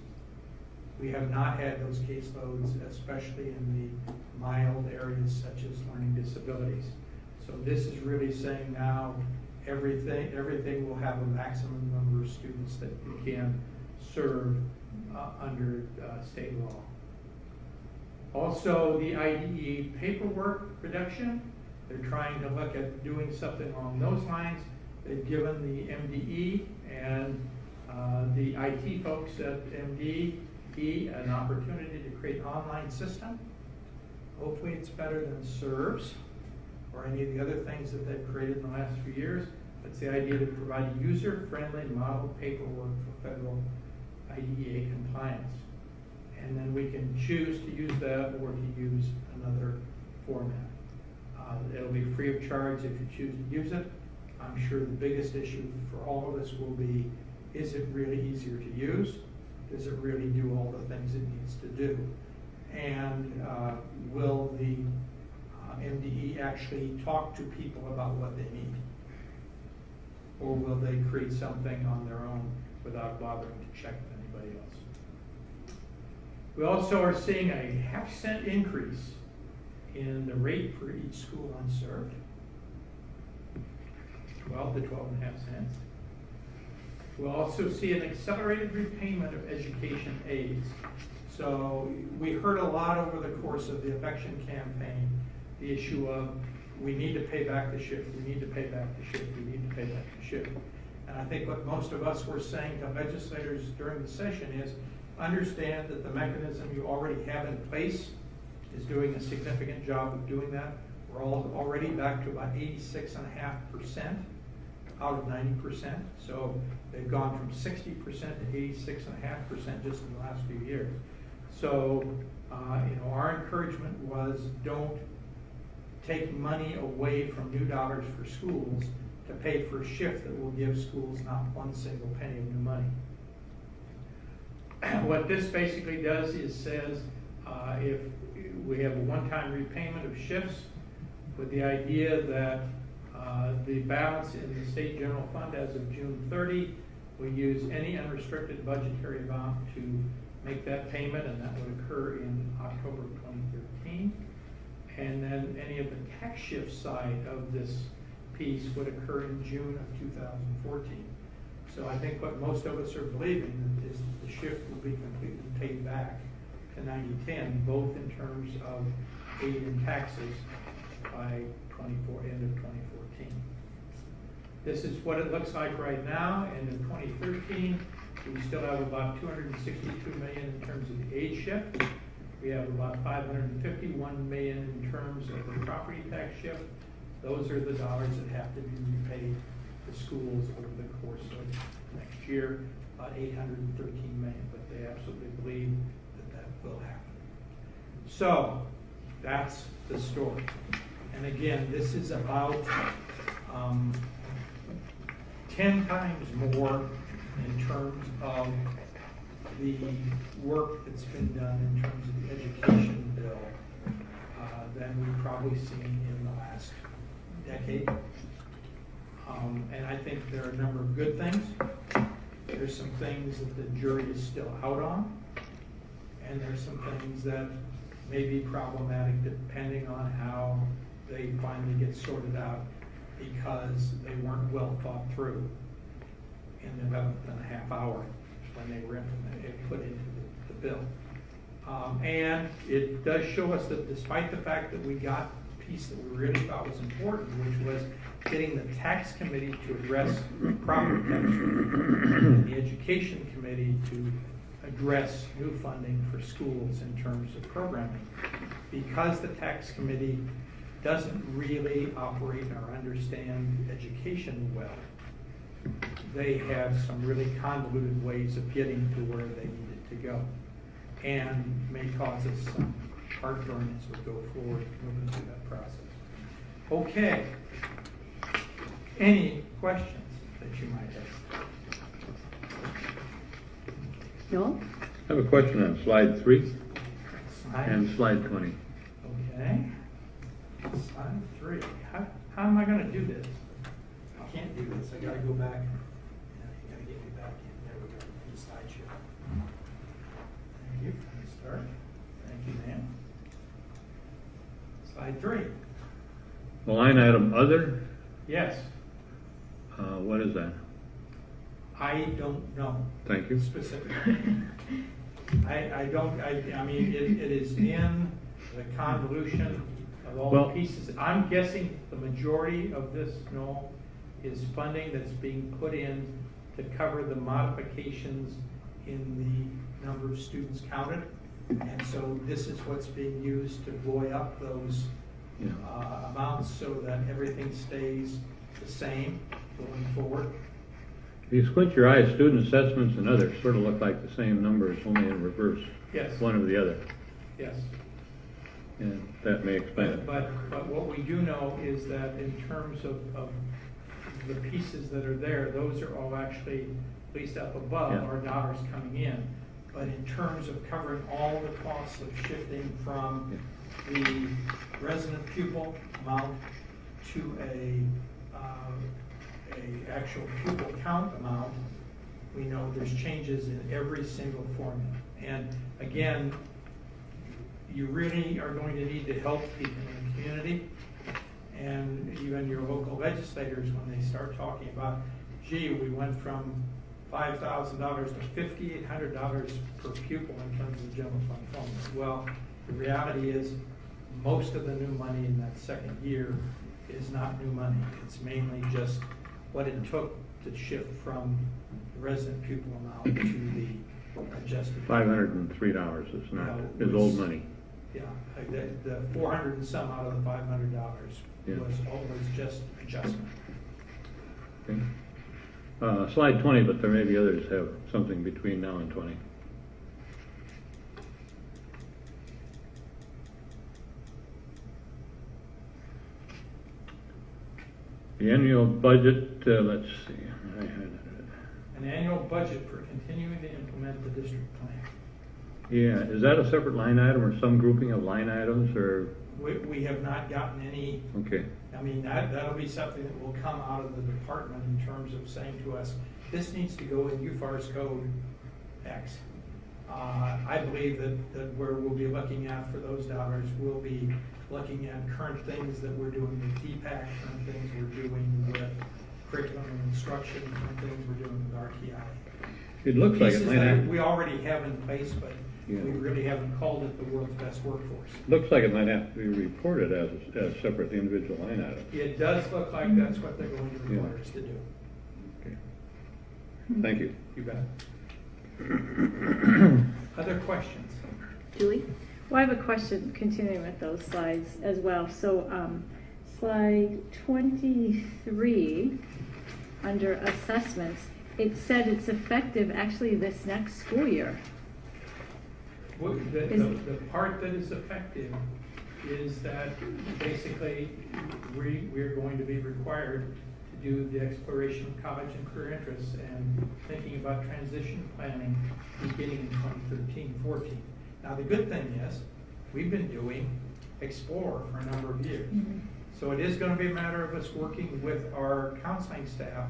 we have not had those caseloads, especially in the mild areas such as learning disabilities. So So this is really saying now everything will have a maximum number of students that you can serve under state law. Also, the IDE paperwork reduction, they're trying to look at doing something along those lines. They've given the MDE and the IT folks at MDE an opportunity to create an online system. Hopefully it's better than SERVS or any of the other things that they've created in the last few years. It's the idea to provide user-friendly model paperwork for federal IDEA compliance. And then we can choose to use that or to use another format. It'll be free of charge if you choose to use it. I'm sure the biggest issue for all of us will be, is it really easier to use? Does it really do all the things it needs to do? And will the MDE actually talk to people about what they need? Or will they create something on their own without bothering to check with anybody else? We also are seeing a 0.5 cent increase in the rate for each school unserved, 12 to 12.5 cents. We'll also see an accelerated repayment of education aids. So we heard a lot over the course of the election campaign, the issue of we need to pay back the shift, we need to pay back the shift, we need to pay back the shift. And I think what most of us were saying to legislators during the session is, understand that the mechanism you already have in place is doing a significant job of doing that. We're already back to about 86.5% out of 90%. So they've gone from 60% to 86.5% just in the last few years. So our encouragement was, don't take money away from new dollars for schools to pay for a shift that will give schools not one single penny of new money. What this basically does is says if we have a one-time repayment of shifts with the idea that the balance in the state general fund as of June 30, we use any unrestricted budgetary amount to make that payment, and that would occur in October of 2013. And then any of the tax shift side of this piece would occur in June of 2014. So I think what most of us are believing is that the shift will be completely paid back to 90/10, both in terms of aid and taxes by end of 2014. This is what it looks like right now, and in 2013, we still have about $262 million in terms of the aid shift. We have about $551 million in terms of the property tax shift. Those are the dollars that have to be repaid to schools over the course of next year, about $813 million, but they absolutely believe that that will happen. So that's the story. And again, this is about 10 times more in terms of the work that's been done in terms of the education bill than we've probably seen in the last decade. And I think there are a number of good things. There's some things that the jury is still out on, and there's some things that may be problematic depending on how they finally get sorted out, because they weren't well thought through in the 11.5 hour when they were put into the bill. And it does show us that despite the fact that we got the piece that we really thought was important, which was getting the tax committee to address property tax and the education committee to address new funding for schools in terms of programming, because the tax committee doesn't really operate or understand education well. They have some really convoluted ways of getting to where they need it to go, and may cause us some heartburn as we go forward moving through that process. Okay. Any questions that you might have? Noel? I have a question on slide 3 Slide. and slide 20. Okay. Slide 3. How am I going to do this? I can't do this. I got to go back. Yeah, you got to get me back in. There we go. The slideshow. Thank you. Let me start. Thank you, ma'am. Slide 3. The line item other, Yes, what is that? I don't know Thank you. specifically. I mean, it is in the convolution of all Well- the pieces. I'm guessing the majority of this, Noel, is funding that's being put in to cover the modifications in the number of students counted. And so this is what's being used to buoy up those Yeah. amounts so that everything stays the same going forward. If you squint your eyes, student assessments and others sort of look like the same numbers, only in reverse, Yes, one or the other. yes. And that may explain it. But what we do know is that in terms of the pieces that are there, those are all actually, at least up above, Yeah. our dollars coming in. But in terms of covering all the costs of shifting from the resident pupil amount to a actual pupil count amount, we know there's changes in every single formula. And again, you really are going to need to help people in the community and even your local legislators when they start talking about, gee, we went from $5,000 to $5,800 per pupil in terms of the general fund formula. Well, the reality is most of the new money in that second year is not new money. It's mainly just what it took to shift from the resident pupil amount to the adjusted. $503 is not, No, is old money. Yeah, the 400 and some out of the $500 Yeah. was always just adjustment. Okay. Slide 20, but there may be others have something between now and 20. The annual budget, let's see. I had it. An annual budget for continuing to implement the district plan. Yeah, is that a separate line item or some grouping of line items or, We have not gotten any, okay, I mean, that'll be something that will come out of the department in terms of saying to us, this needs to go in UFAR's code X. I believe that where we'll be looking at for those dollars, we'll be looking at current things that we're doing with DPAC, current things we're doing with curriculum and instruction, current things we're doing with RTI. it looks like it Pieces might that have, we already have in place, but Yeah. we really haven't called it the world's best workforce. looks like it might have to be reported as separate individual line items. It does look like that's what they're going to require us to do. Okay. Thank you. You bet. Other questions? Julie? Well, I have a question continuing with those slides as well. So, slide 23, under assessments, it said it's effective actually this next school year. The part that is effective is that basically we're going to be required to do the exploration of college and career interests and thinking about transition planning beginning in 2013-14. Now, the good thing is, we've been doing Explore for a number of years. So it is going to be a matter of us working with our counseling staff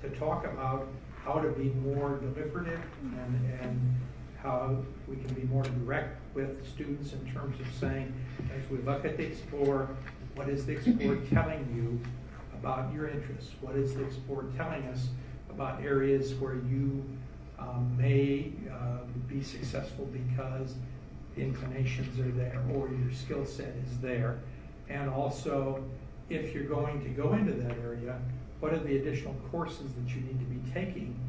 to talk about how to be more deliberative and how we can be more direct with students in terms of saying, as we look at the Explore, what is the Explore telling you about your interests? What is the Explore telling us about areas where you may be successful because the inclinations are there or your skill set is there? And also, if you're going to go into that area, what are the additional courses that you need to be taking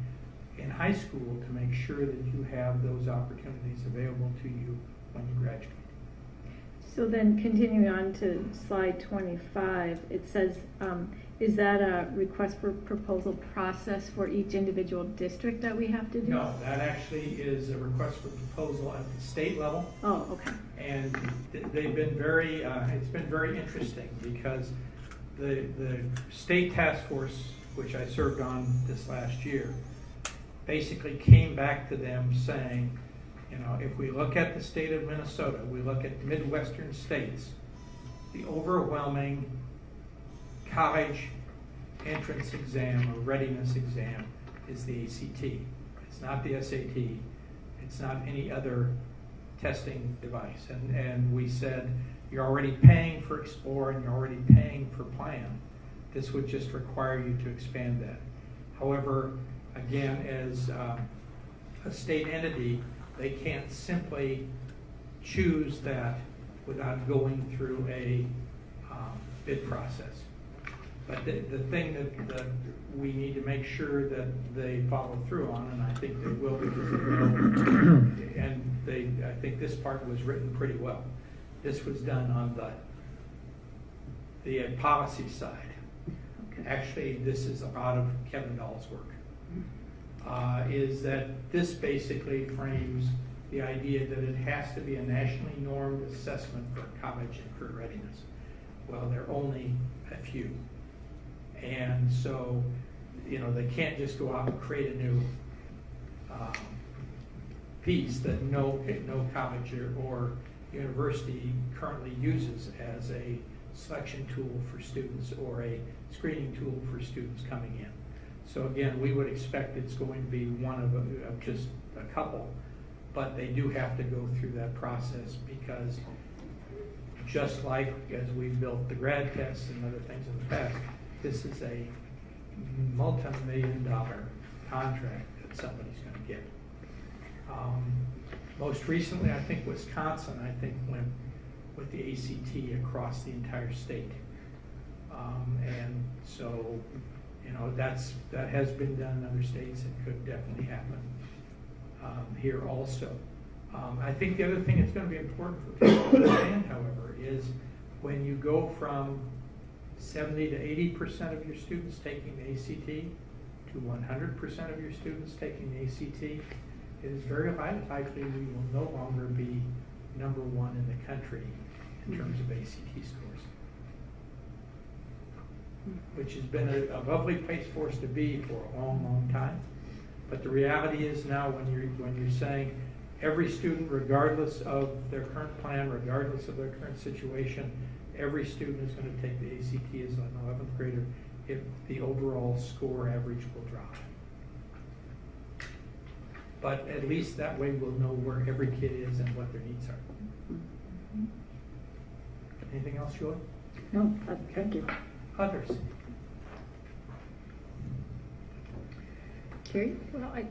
in high school to make sure that you have those opportunities available to you when you graduate? So then continuing on to slide 25, it says, is that a request for proposal process for each individual district that we have to do? No, that actually is a request for proposal at the state level. Oh, okay. And they've been very, it's been very interesting because the state task force, which I served on this last year, basically came back to them saying, you know, if we look at the state of Minnesota, we look at Midwestern states, the overwhelming college entrance exam or readiness exam is the ACT. It's not the SAT. It's not any other testing device. And we said, you're already paying for Explore and you're already paying for Plan. This would just require you to expand that. However, again, as a state entity, they can't simply choose that without going through a bid process. But the thing that we need to make sure that they follow through on, and I think they will, because they know, and I think this part was written pretty well. This was done on the policy side. Okay. Actually, this is a lot of Kevin Dahl's work. Is that this basically frames the idea that it has to be a nationally normed assessment for college and career readiness. Well, there are only a few. And so, they can't just go out and create a new piece that no college or university currently uses as a selection tool for students or a screening tool for students coming in. So again, we would expect it's going to be one of just a couple, but they do have to go through that process, because just like as we've built the grad tests and other things in the past, this is a multi-million-dollar contract that somebody's going to get. Most recently, I think Wisconsin, went with the ACT across the entire state. And so, that has been done in other states. It could definitely happen here also. I think the other thing that's going to be important for people to understand, however, is when you go from 70 to 80% of your students taking the ACT to 100% of your students taking the ACT, it is very likely we will no longer be #1 in the country in terms of ACT scores, which has been a lovely place for us to be for a long, long time. But the reality is now, when you're saying every student, regardless of their current plan, regardless of their current situation, every student is going to take the ACT as an 11th grader, the overall score average will drop. But at least that way we'll know where every kid is and what their needs are. Anything else, Julie? No, thank you. Others? Carrie? Well, I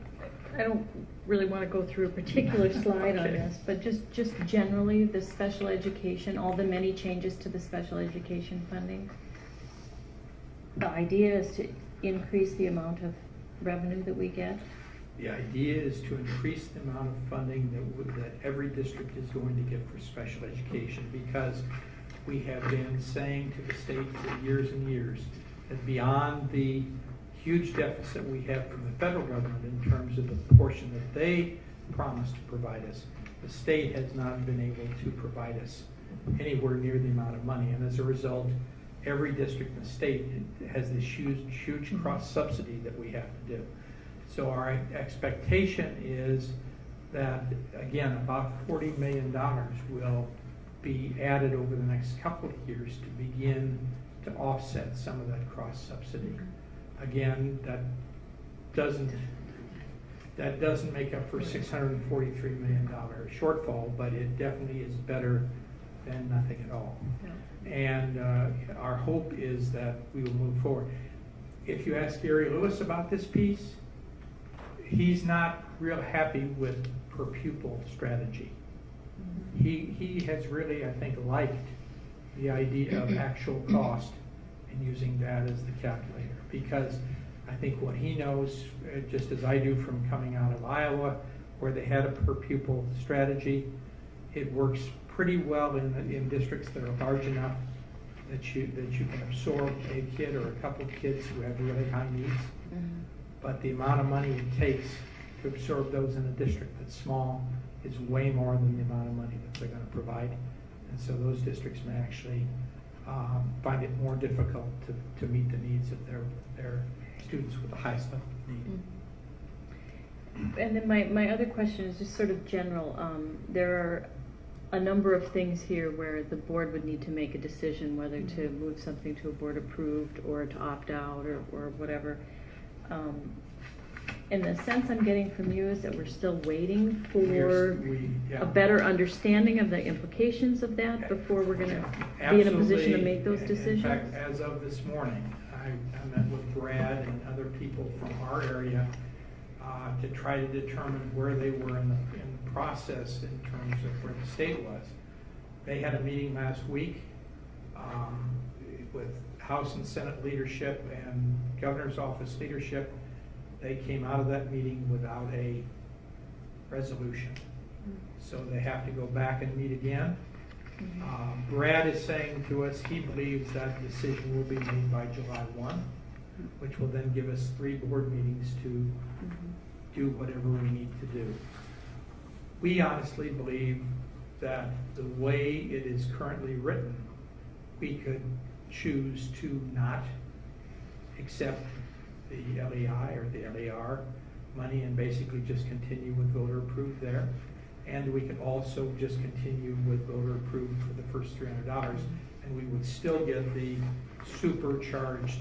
don't really want to go through a particular slide on Okay. this, but just generally, the special education, all the many changes to the special education funding. The idea is to increase the amount of revenue that we get. The idea is to increase the amount of funding that every district is going to get for special education, because we have been saying to the state for years and years that beyond the huge deficit we have from the federal government in terms of the portion that they promised to provide us, the state has not been able to provide us anywhere near the amount of money. And as a result, every district in the state has this huge cross subsidy that we have to do. So our expectation is that, again, about $40 million will be added over the next couple of years to begin to offset some of that cross subsidy. Again, that doesn't make up for $643 million shortfall, but it definitely is better than nothing at all. Yeah. And our hope is that we will move forward. If you ask Gary Lewis about this piece, he's not real happy with per pupil strategy. He has really, I think, liked the idea of actual cost and using that as the calculator, because I think what he knows, just as I do from coming out of Iowa, where they had a per pupil strategy, it works pretty well in districts that are large enough that you can absorb a kid or a couple of kids who have really high needs. Mm-hmm. But the amount of money it takes to absorb those in a district that's small is way more than the amount of money that they're going to provide. And so those districts may actually find it more difficult to meet the needs of their students with the highest level of need. Mm-hmm. And then my other question is just sort of general. There are a number of things here where the board would need to make a decision whether to move something to a board approved or to opt out or whatever. And the sense I'm getting from you is that we're still waiting for Yeah. a better understanding of the implications of that before we're gonna be in a position to Absolutely. make those In decisions? fact, as of this morning, I met with Brad and other people from our area to try to determine where they were in the process in terms of where the state was. They had a meeting last week with House and Senate leadership and Governor's Office leadership. They came out of that meeting without a resolution. So they have to go back and meet again. Brad is saying to us, he believes that decision will be made by July 1, which will then give us 3 board meetings to do whatever we need to do. We honestly believe that the way it is currently written, we could choose to not accept the LEI or the LER money and basically just continue with voter approved there. And we could also just continue with voter approved for the first $300, and we would still get the supercharged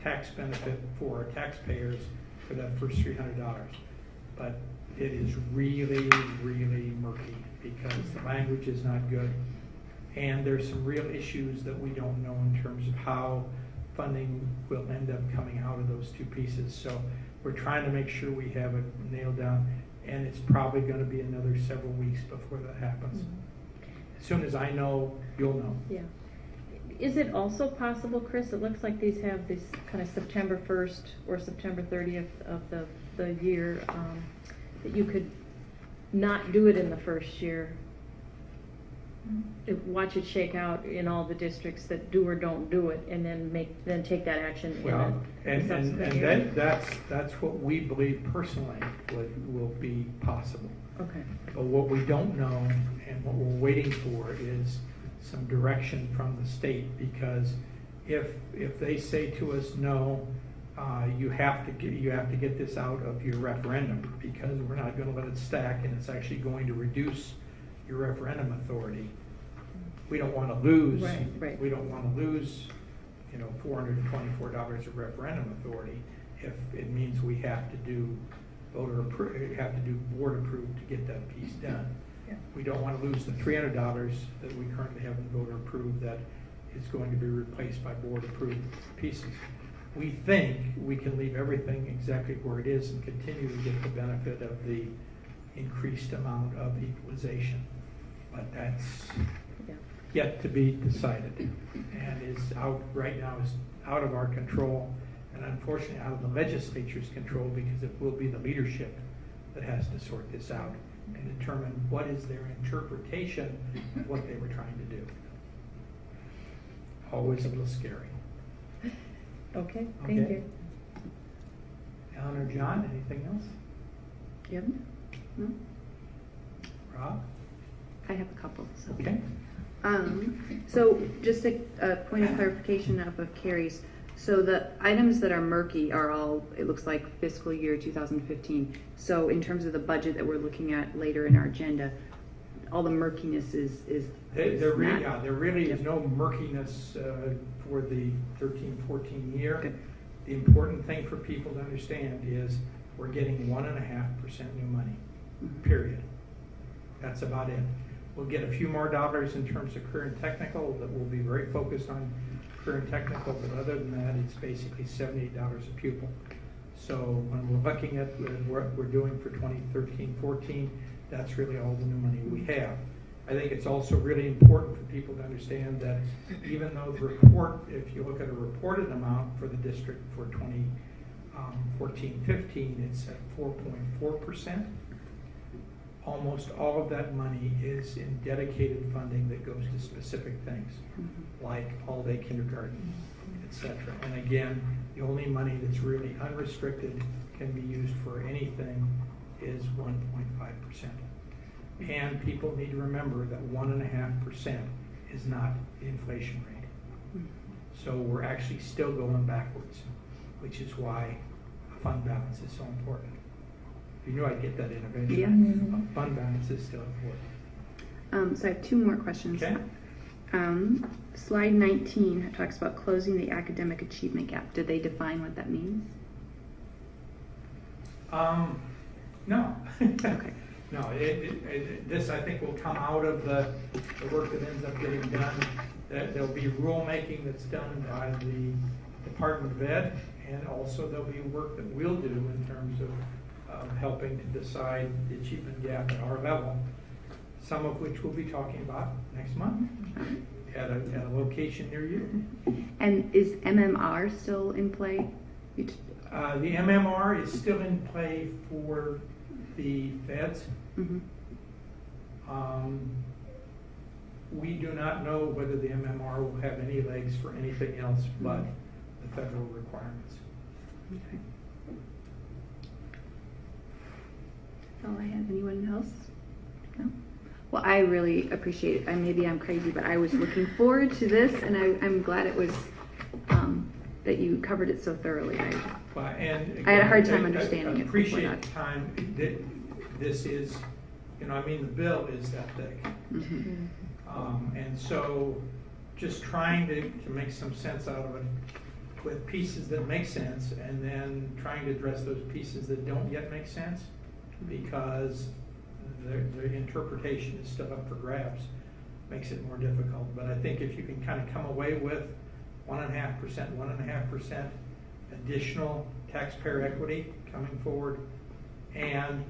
tax benefit for our taxpayers for that first $300. But it is really, really murky because the language is not good. And there's some real issues that we don't know in terms of how funding will end up coming out of those 2 pieces. So we're trying to make sure we have it nailed down, and it's probably going to be another several weeks before that happens. As soon as I know, you'll know. Yeah. Is it also possible, Chris, it looks like these have this kind of September 1st or September 30th of the year, that you could not do it in the first year? Watch it shake out in all the districts that do or don't do it, and then take that action in Well, the and subsequent year? that's what we believe personally will be possible. Okay. But what we don't know and what we're waiting for is some direction from the state, because if they say to us, no, you have to get this out of your referendum because we're not going to let it stack and it's actually going to reduce your referendum authority. We don't want to lose. Right. We don't want to lose, $424 of referendum authority if it means we have to do board approved to get that piece done. Yeah. We don't want to lose the $300 that we currently have in voter approved that is going to be replaced by board approved pieces. We think we can leave everything exactly where it is and continue to get the benefit of the increased amount of equalization. But that's yet to be decided and is out right now, is out of our control, and unfortunately out of the legislature's control, because it will be the leadership that has to sort this out and determine what is their interpretation of what they were trying to do. Always a little scary. Okay, thank Okay. you. Ellen or John, anything else? You have it? No? Rob? I have a couple, so. Okay. So just a point of clarification of Carrie's. So the items that are murky are all, it looks like fiscal year 2015. So in terms of the budget that we're looking at later in our agenda, all the murkiness is There not- really is Yep. no murkiness for the 13-14 year. Good. The important thing for people to understand is we're getting 1.5% new money, period. That's about it. We'll get a few more dollars in terms of career and technical that will be very focused on career and technical, but other than that, it's basically $78 a pupil. So when we're looking at what we're doing for 2013-14, that's really all the new money we have. I think it's also really important for people to understand that even though the report, if you look at a reported amount for the district for 2014-15, it's at 4.4%. Almost all of that money is in dedicated funding that goes to specific things, like all-day kindergarten, etc. And again, the only money that's really unrestricted, can be used for anything, is 1.5%. And people need to remember that 1.5% is not the inflation rate. So we're actually still going backwards, which is why a fund balance is so important. You knew I'd get that in eventually. Yeah. A fund balance is still important. So I have 2 more questions. Okay. Slide 19 talks about closing the academic achievement gap. Did they define what that means? No. Okay. No, this, I think, will come out of the work that ends up getting done. There'll be rulemaking that's done by the Department of Ed, and also there'll be work that we'll do in terms of helping to decide the achievement gap at our level, some of which we'll be talking about next month at a location near you. And is MMR still in play? The MMR is still in play for the feds. Mm-hmm. We do not know whether the MMR will have any legs for anything else but the federal requirements. Okay. That's all I have. Anyone else? No? Well, I really appreciate it. Maybe I'm crazy, but I was looking forward to this, and I'm glad it was that you covered it so thoroughly. And I had a hard time understanding I it before appreciate that. the time. This is, the bill is that big. Mm-hmm. And so just trying to make some sense out of it with pieces that make sense, and then trying to address those pieces that don't yet make sense because the interpretation is still up for grabs, makes it more difficult. But I think if you can kind of come away with 1.5% additional taxpayer equity coming forward and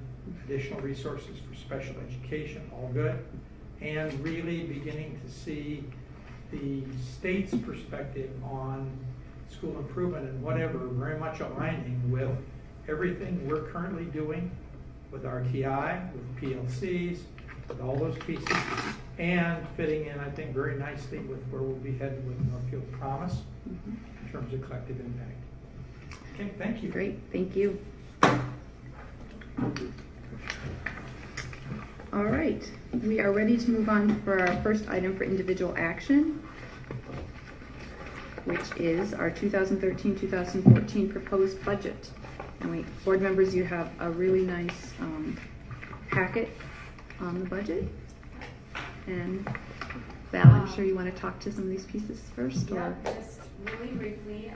additional resources for special education, all good. And really beginning to see the state's perspective on school improvement and whatever very much aligning with everything we're currently doing with RTI, with PLCs, with all those pieces, and fitting in, I think, very nicely with where we'll be headed with Northfield Promise in terms of collective impact. Okay, thank you. Great, thank you. All right, we are ready to move on for our first item for individual action, which is our 2013-2014 proposed budget. And board members, you have a really nice packet on the budget. And Val, I'm sure you want to talk to some of these pieces first? Yeah, Or? just really briefly,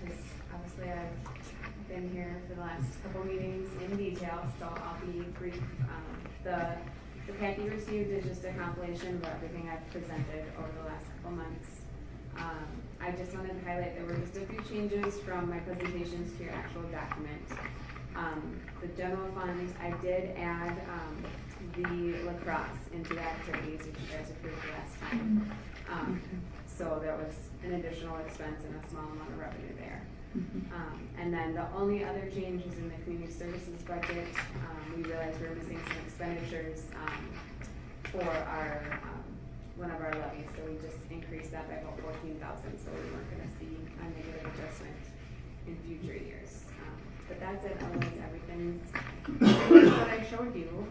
because obviously I've been here for the last couple meetings in detail, so I'll be brief. The packet you received is just a compilation of everything I've presented over the last couple months. I just wanted to highlight there were just a few changes from my presentations to your actual document. The general fund, I did add the lacrosse into the activities which you guys approved last time. So there was an additional expense and a small amount of revenue there. And then the only other change is in the community services budget. We realized we were missing some expenditures for our one of our levies, so we just increased that by about $14,000, so we weren't going to see a negative adjustment in future years. But that's it. Otherwise, everything's what I showed you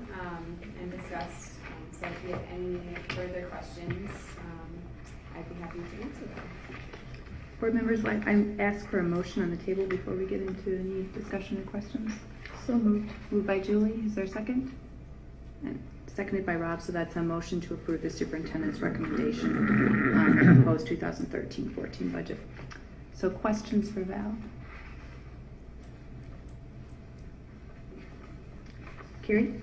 and discussed. So if you have any further questions, I'd be happy to answer them. Board members, I ask for a motion on the table before we get into any discussion or questions. So moved. Moved by Julie, is there a second? And seconded by Rob, so that's a motion to approve the superintendent's recommendation on the proposed 2013-14 budget. So questions for Val? Carrie?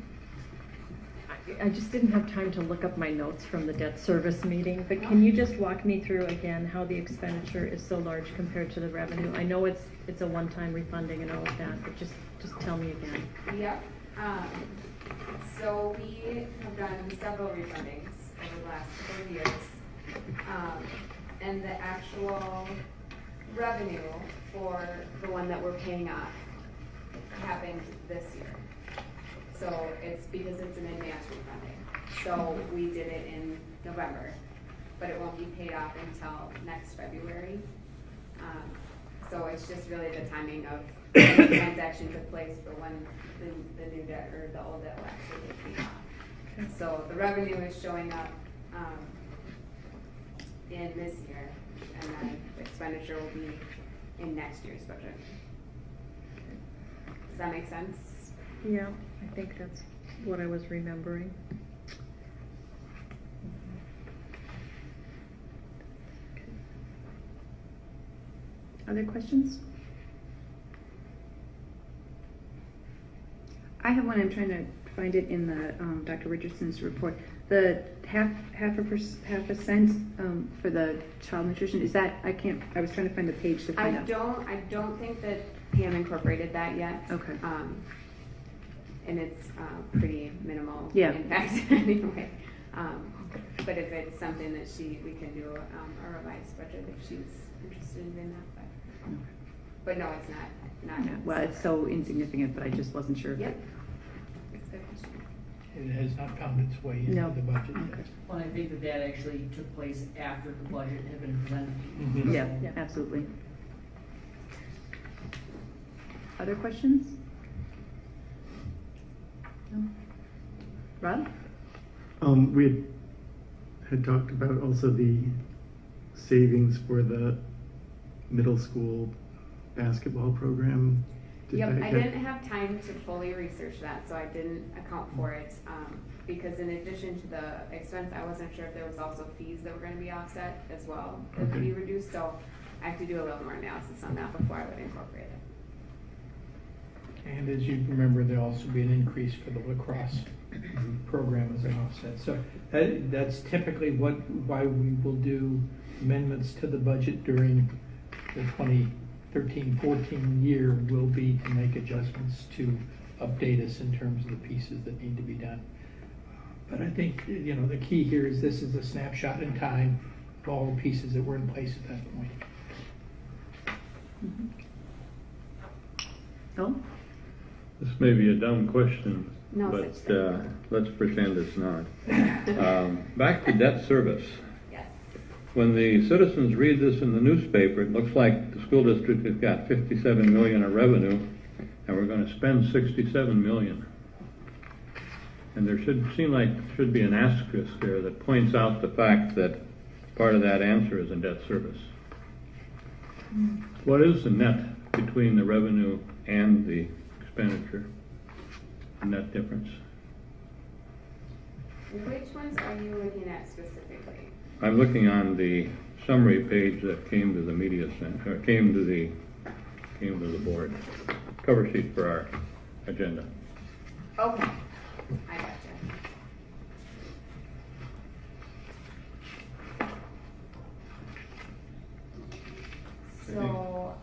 I just didn't have time to look up my notes from the debt service meeting, but can you just walk me through again how the expenditure is so large compared to the revenue? I know it's a one-time refunding and all of that, but just tell me again. Yep. So we have done several refundings over the last couple of years. And the actual revenue for the one that we're paying off happened this year. So it's because it's an advance refunding. So we did it in November, but it won't be paid off until next February. So it's just really the timing of when the transaction took place for when the new debt or the old debt will actually get paid off. So the revenue is showing up in this year, and then the expenditure will be in next year's budget. Does that make sense? Yeah, I think that's what I was remembering. Other questions? have one, I'm trying to find it in the, Dr. Richardson's report. The half a cent, for the child nutrition, is that, I was trying to find the page to I find out. don't think that Pam incorporated that yet. Okay. And it's pretty minimal Yeah. impact anyway. But if it's something that we can do a revised budget if she's interested in doing that. But no, it's not. Yeah, well, it's so insignificant, but I just wasn't sure. Yep. It's a good question. It has not found its way into No. the budget Okay. yet. Well, I think that actually took place after the budget had been presented. Mhm. Yeah, absolutely. Other questions? No? Rob? We had talked about also the savings for the middle school basketball program. Did Yep, that I get- didn't have time to fully research that, so I didn't account for it. Because in addition to the expense, I wasn't sure if there was also fees that were gonna be offset as well, that would be Okay. reduced, so I have to do a little more analysis on that before I would incorporate it. And as you remember, there'll also be an increase for the lacrosse program as an offset. So that's typically why we will do amendments to the budget during the 2013-14 year will be to make adjustments to update us in terms of the pieces that need to be done. But I think, the key here is this is a snapshot in time of all the pieces that were in place at that point. No? This may be a dumb question, No but such thing. let's pretend it's not. Back to debt service. Yes. When the citizens read this in the newspaper, it looks like the school district has got 57 million of revenue, and we're going to spend 67 million. And there should be an asterisk there that points out the fact that part of that answer is in debt service. What is the net between the revenue and the expenditure? The net difference? Which ones are you looking at specifically? I'm looking on the summary page that came to the media center, or came to the board, cover sheet for our agenda. Okay, I gotcha. So, Well,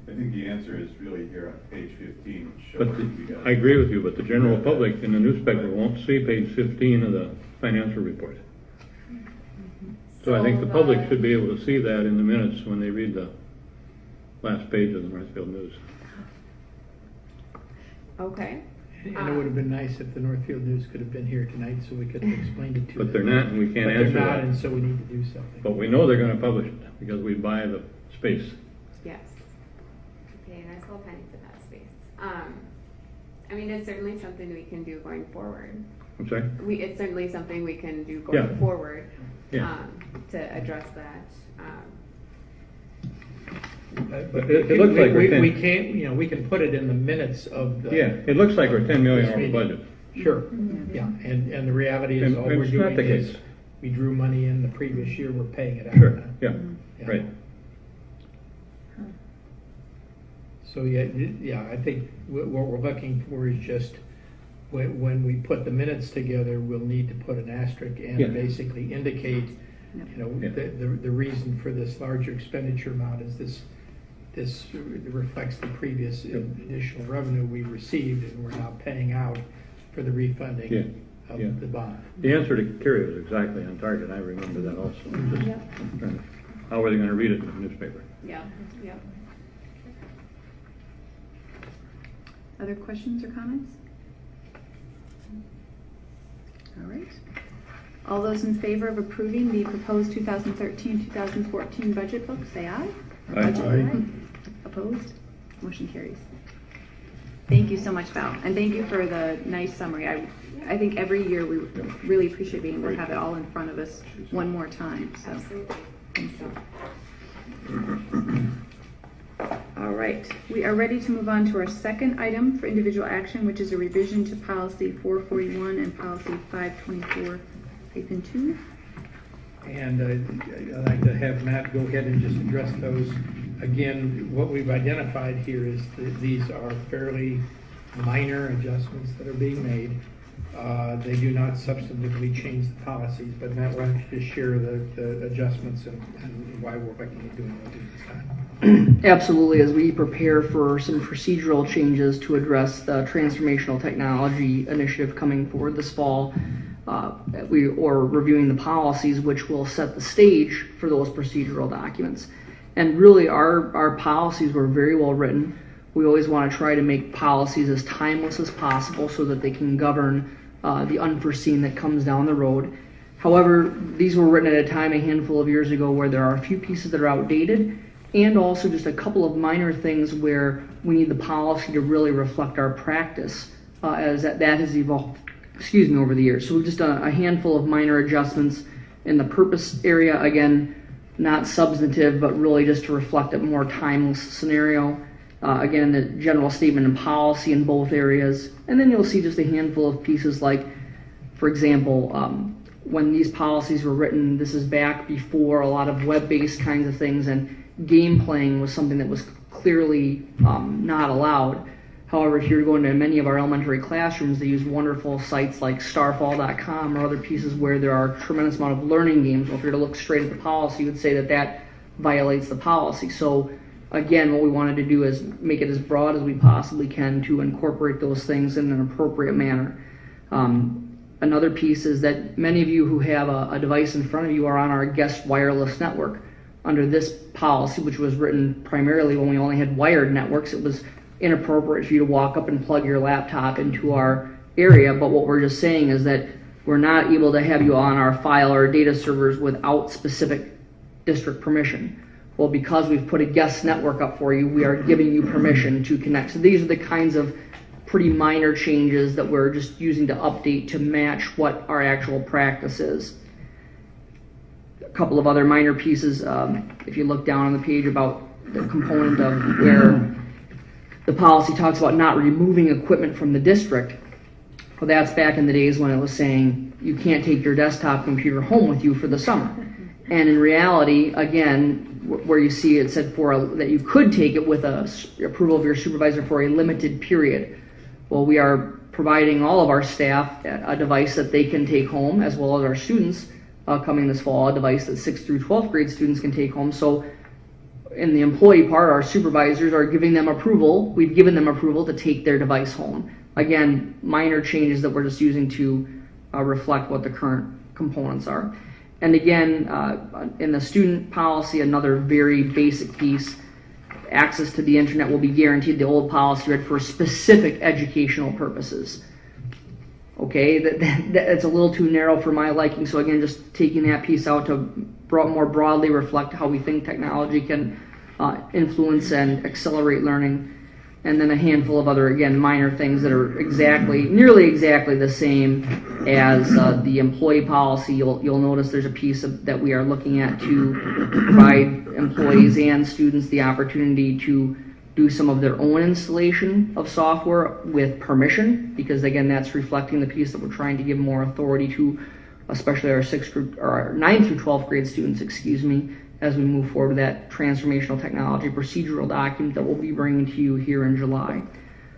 I think the answer is really here on page 15, which But shows we got. I agree with you, but the general public in the newspaper won't see page 15 of the financial report. So I think the public should be able to see that in the minutes when they read the last page of the Northfield News. Okay. And it would have been nice if the Northfield News could have been here tonight so we could have explained it to them. But they're not, and we can't But answer they're not, that. and so we need to do something. But we know they're gonna publish it, because we buy the space. Yes. Okay, nice little penny for that space. I mean, it's certainly something we can do going forward. I'm sorry? It's certainly something we can do Yeah. going forward, Yeah. to address that. But it looks like we're We 10. can't, we can put it in the minutes of the. Yeah, it looks like we're 10 million over Meeting. budget. Sure, yeah, and the reality is And all we're it's not doing the is, case. we drew money in the previous year, we're paying it out Sure, now. yeah, Yeah. right. So, yeah, I think what we're looking for is just, when we put the minutes together, we'll need to put an asterisk Yeah. and basically indicate, Yeah. the reason for this larger expenditure amount is this reflects the previous additional revenue we received, and we're now paying out for the Yeah. refunding Yeah. of the bond. The answer to Kerry was exactly on target, I remember that also. Just trying to- How are they gonna read it in the newspaper? Yeah, yeah. Other questions or comments? All right. All those in favor of approving the proposed 2013-2014 budget book, say aye. Aye. Budget Aye. Opposed? Motion carries. Thank you so much, Val, and thank you for the nice summary. I think every year we really appreciate being able to have it all in front of us one more time, so. Absolutely. Thank you. All right, we are ready to move on to our second item for individual action, which is a revision to policy 441 and policy 524-2. And I'd like to have Matt go ahead and just address those. Again, what we've identified here is that these are fairly minor adjustments that are being made. They do not substantively change the policies, but Matt, why don't you just share the adjustments and why we're looking at doing those at this time? Absolutely. As we prepare for some procedural changes to address the transformational technology initiative coming forward this fall, we are reviewing the policies which will set the stage for those procedural documents. And really our policies were very well written. We always want to try to make policies as timeless as possible so that they can govern the unforeseen that comes down the road. However, these were written at a time a handful of years ago where there are a few pieces that are outdated, and also just a couple of minor things where we need the policy to really reflect our practice as that has evolved over the years. So we've just done a handful of minor adjustments in the purpose area, again, not substantive, but really just to reflect a more timeless scenario. Again, the general statement and policy in both areas. And then you'll see just a handful of pieces like, for example, when these policies were written, this is back before a lot of web-based kinds of things, and game playing was something that was clearly not allowed. However, if you're going to many of our elementary classrooms, they use wonderful sites like starfall.com or other pieces where there are a tremendous amount of learning games. Well, if you were to look straight at the policy, you would say that that violates the policy. So again, what we wanted to do is make it as broad as we possibly can to incorporate those things in an appropriate manner. Another piece is that many of you who have a device in front of you are on our guest wireless network. Under this policy, which was written primarily when we only had wired networks, it was inappropriate for you to walk up and plug your laptop into our area. But what we're just saying is that we're not able to have you on our file or data servers without specific district permission. Well, because we've put a guest network up for you, we are giving you permission to connect. So these are the kinds of pretty minor changes that we're just using to update to match what our actual practice is. A couple of other minor pieces, if you look down on the page about the component of where the policy talks about not removing equipment from the district. Well, that's back in the days when it was saying you can't take your desktop computer home with you for the summer. And in reality, again, where you see it said that you could take it with approval of your supervisor for a limited period. Well, we are providing all of our staff a device that they can take home, as well as our students coming this fall, a device that 6th through 12th grade students can take home. So in the employee part, our supervisors are giving them approval. We've given them approval to take their device home. Again, minor changes that we're just using to reflect what the current components are. And again, in the student policy, another very basic piece, access to the internet will be guaranteed. The old policy read for specific educational purposes. Okay, that's a little too narrow for my liking. So again, just taking that piece out to more broadly reflect how we think technology can influence and accelerate learning. And then a handful of other, again, minor things that are nearly exactly the same as the employee policy. You'll notice there's a piece that we are looking at to provide employees and students the opportunity to do some of their own installation of software with permission, because again, that's reflecting the piece that we're trying to give more authority to, especially our 9th through 12th grade students, as we move forward with that transformational technology procedural document that we'll be bringing to you here in July.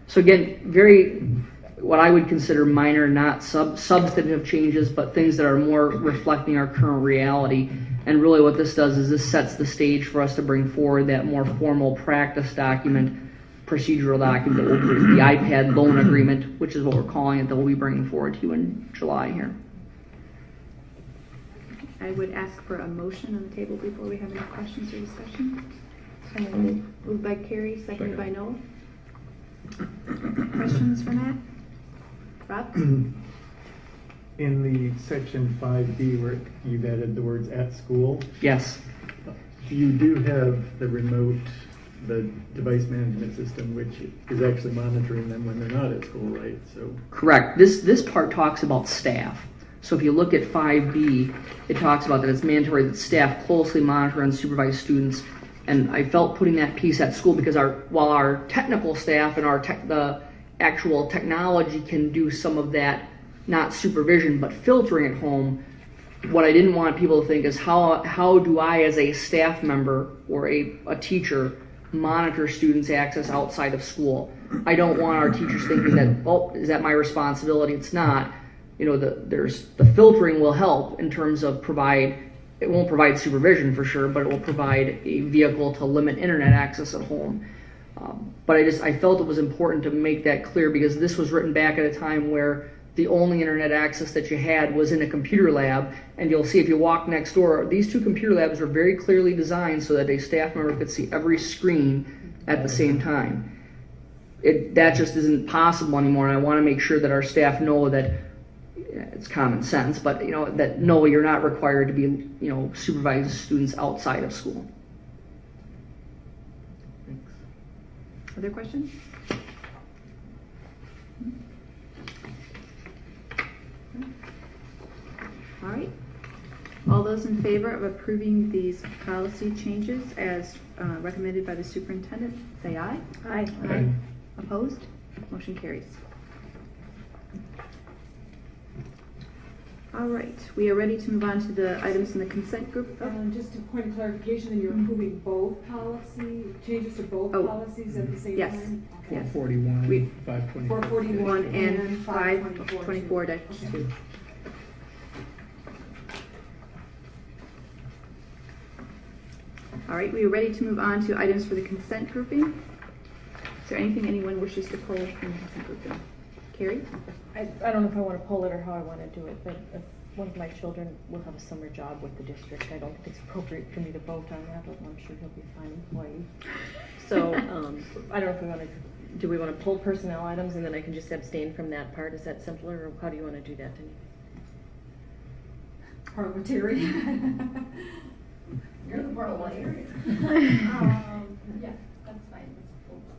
So again, what I would consider minor, not substantive changes, but things that are more reflecting our current reality. And really what this does is this sets the stage for us to bring forward that more formal practice document, procedural document that will be the iPad loan agreement, which is what we're calling it, that we'll be bringing forward to you in July here. I would ask for a motion on the table before we have any questions or discussion. Moved by Carrie, seconded by Noel. Questions for Matt? Rob? In the section 5B where you've added the words "at school," Yes. you do have the device management system, which is actually monitoring them when they're not at school, right? So Correct. This part talks about staff. So if you look at 5B, it talks about that it's mandatory that staff closely monitor and supervise students. And I felt putting that piece at school because while our technical staff and the actual technology can do some of that, not supervision, but filtering at home, what I didn't want people to think is how do I as a staff member or a teacher monitor students' access outside of school. I don't want our teachers thinking that, oh, is that my responsibility? It's not. You know, the filtering will help in terms of it won't provide supervision for sure, but it will provide a vehicle to limit internet access at home. But I felt it was important to make that clear because this was written back at a time where the only internet access that you had was in a computer lab, and you'll see if you walk next door, these two computer labs were very clearly designed so that a staff member could see every screen at the same time. That just isn't possible anymore, and I want to make sure that our staff know that it's common sense, but that no, you're not required to be supervising students outside of school. Thanks. Other questions? All right. All those in favor of approving these policy changes as recommended by the superintendent, say aye. Aye. Aye. Opposed? Motion carries. All right, we are ready to move on to the items in the consent group. Just a point of clarification, then you're approving both changes to both Oh, policies at the same yes. time? Okay. Yes. 41, We- 524. 441 and 524. 524-2. All right, we are ready to move on to items for the consent grouping. Is there anything anyone wishes to pull from the consent grouping? Carrie? I don't know if I want to pull it or how I want to do it, but if one of my children will have a summer job with the district, I don't think it's appropriate for me to vote on that, but I'm sure he'll be a fine employee. So I don't know if we want to, do we want to pull personnel items and then I can just abstain from that part? Is that simpler, or how do you want to do that, Denise? Parliamentary. You're the parliamentarian. Yeah, that's fine.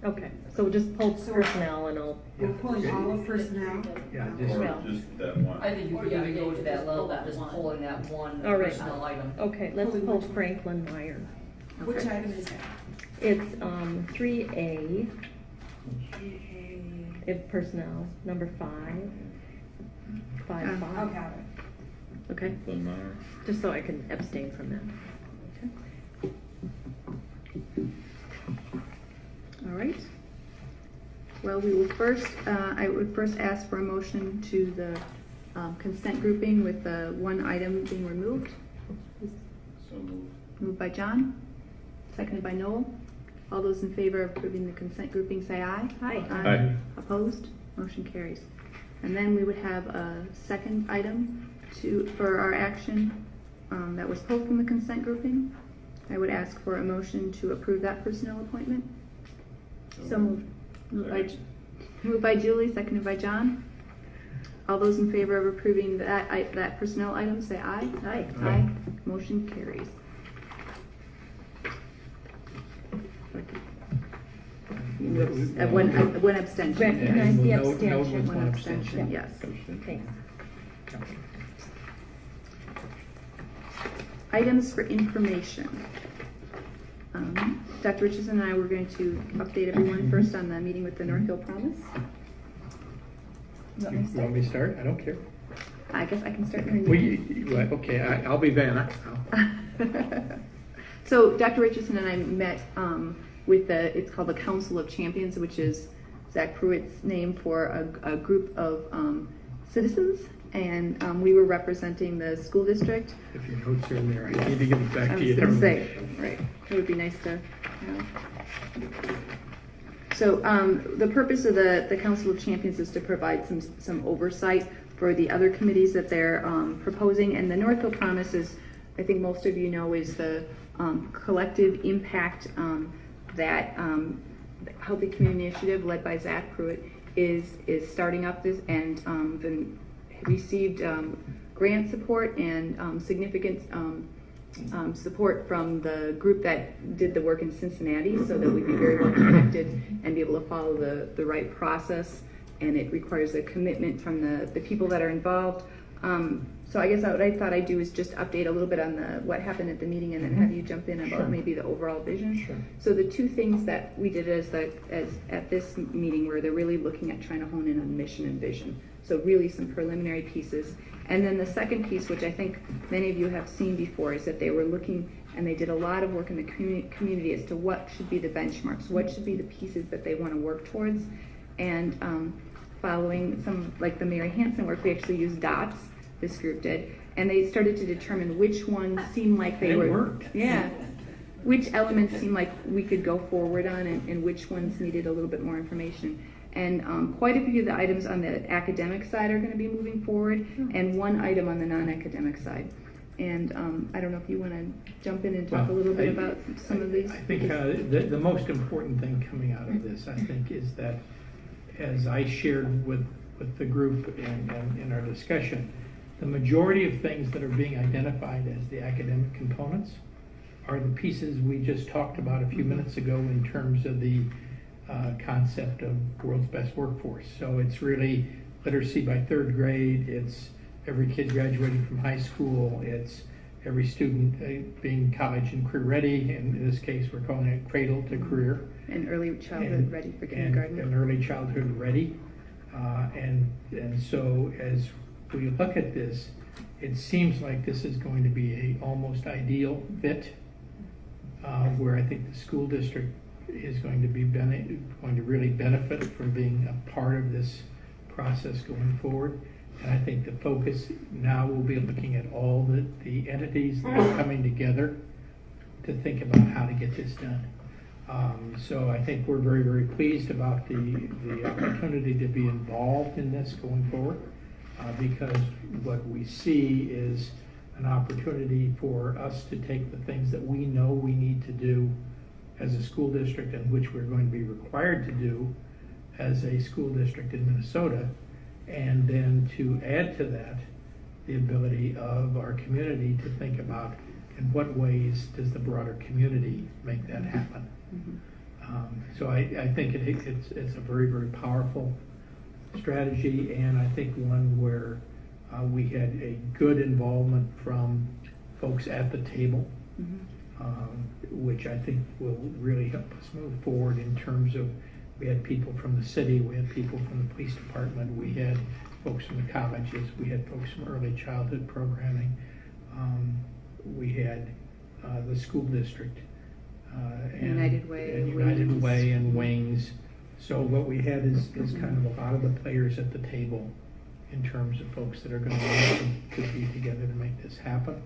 Okay, so we'll just pull personnel and I'll, We're pulling all of personnel. Yeah, just, Well, Or just that one. I think you could even go to that level, just pulling that one All right. personnel item. okay, let's pull Franklin Meyer. Which Okay. item is that? It's 3A, if personnel, number 5, 5. Oh, got it. Okay. Just so I can abstain from that. All right. Well, we will first, I would first ask for a motion to the consent grouping with the one item being removed. So moved. Moved by John, seconded by Noel. All those in favor of approving the consent grouping say aye. Aye. Aye. Opposed? Motion carries. And then we would have a second item for our action that was pulled from the consent grouping. I would ask for a motion to approve that personnel appointment. So moved. Moved by Julie, seconded by John. All those in favor of approving that personnel item say aye. Aye. Aye. Motion carries. One abstention. Recognize the No, abstention. one abstention. Yes. Thanks. Items for information. Dr. Richardson and I were going to update everyone first on the meeting with the Northfield Promise. you want me to start? I don't care. I guess I can start hearing you. Okay, I'll be Vanna. So Dr. Richardson and I met with it's called the Council of Champions, which is Zach Pruitt's name for a group of citizens, and we were representing the school district. If your notes are in there, I need to give it back I to was you. going to say, right, it would be nice to have. So the purpose of the Council of Champions is to provide some oversight for the other committees that they're proposing, and the Northfield Promise is, I think most of you know, is the collective impact that Healthy Community Initiative led by Zach Pruitt is starting up this and been received grant support and significant support from the group that did the work in Cincinnati, so that we'd be very well connected and be able to follow the right process. And it requires a commitment from the people that are involved. So I guess what I thought I'd do is just update a little bit on what happened at the meeting, and then have you jump in about maybe the overall vision. Sure. So the two things that we did as at this meeting were they're really looking at trying to hone in on mission and vision. So really some preliminary pieces. And then the second piece, which I think many of you have seen before, is that they were looking and they did a lot of work in the community as to what should be the benchmarks, what should be the pieces that they want to work towards. And following some, like the Mary Hansen work, we actually used dots, this group did, and they started to determine which ones seemed like they were, worked. yeah, which elements seemed like we could go forward on and which ones needed a little bit more information. And quite a few of the items on the academic side are going to be moving forward, and one item on the non-academic side. And I don't know if you want to jump in and talk a little bit about some of these. I think the most important thing coming out of this, I think, is that as I shared with the group in our discussion, the majority of things that are being identified as the academic components are the pieces we just talked about a few minutes ago in terms of the concept of world's best workforce. So it's really literacy by third grade, it's every kid graduating from high school, it's every student being college and career ready, and in this case we're calling it cradle to career. And early childhood ready for kindergarten. And early childhood ready. And so as we look at this, it seems like this is going to be a almost ideal fit, where I think the school district is going to really benefit from being a part of this process going forward. And I think the focus now will be looking at all the entities that are coming together to think about how to get this done. So I think we're very, very pleased about the opportunity to be involved in this going forward, because what we see is an opportunity for us to take the things that we know we need to do as a school district, and which we're going to be required to do as a school district in Minnesota, and then to add to that the ability of our community to think about in what ways does the broader community make that happen. So I think it's a very, very powerful strategy, and I think one where we had a good involvement from folks at the table, which I think will really help us move forward in terms of, we had people from the city, we had people from the police department, we had folks from the colleges, we had folks from early childhood programming, we had the school district, and United Way and Wings. So what we had is kind of a lot of the players at the table in terms of folks that are going to be together to make this happen.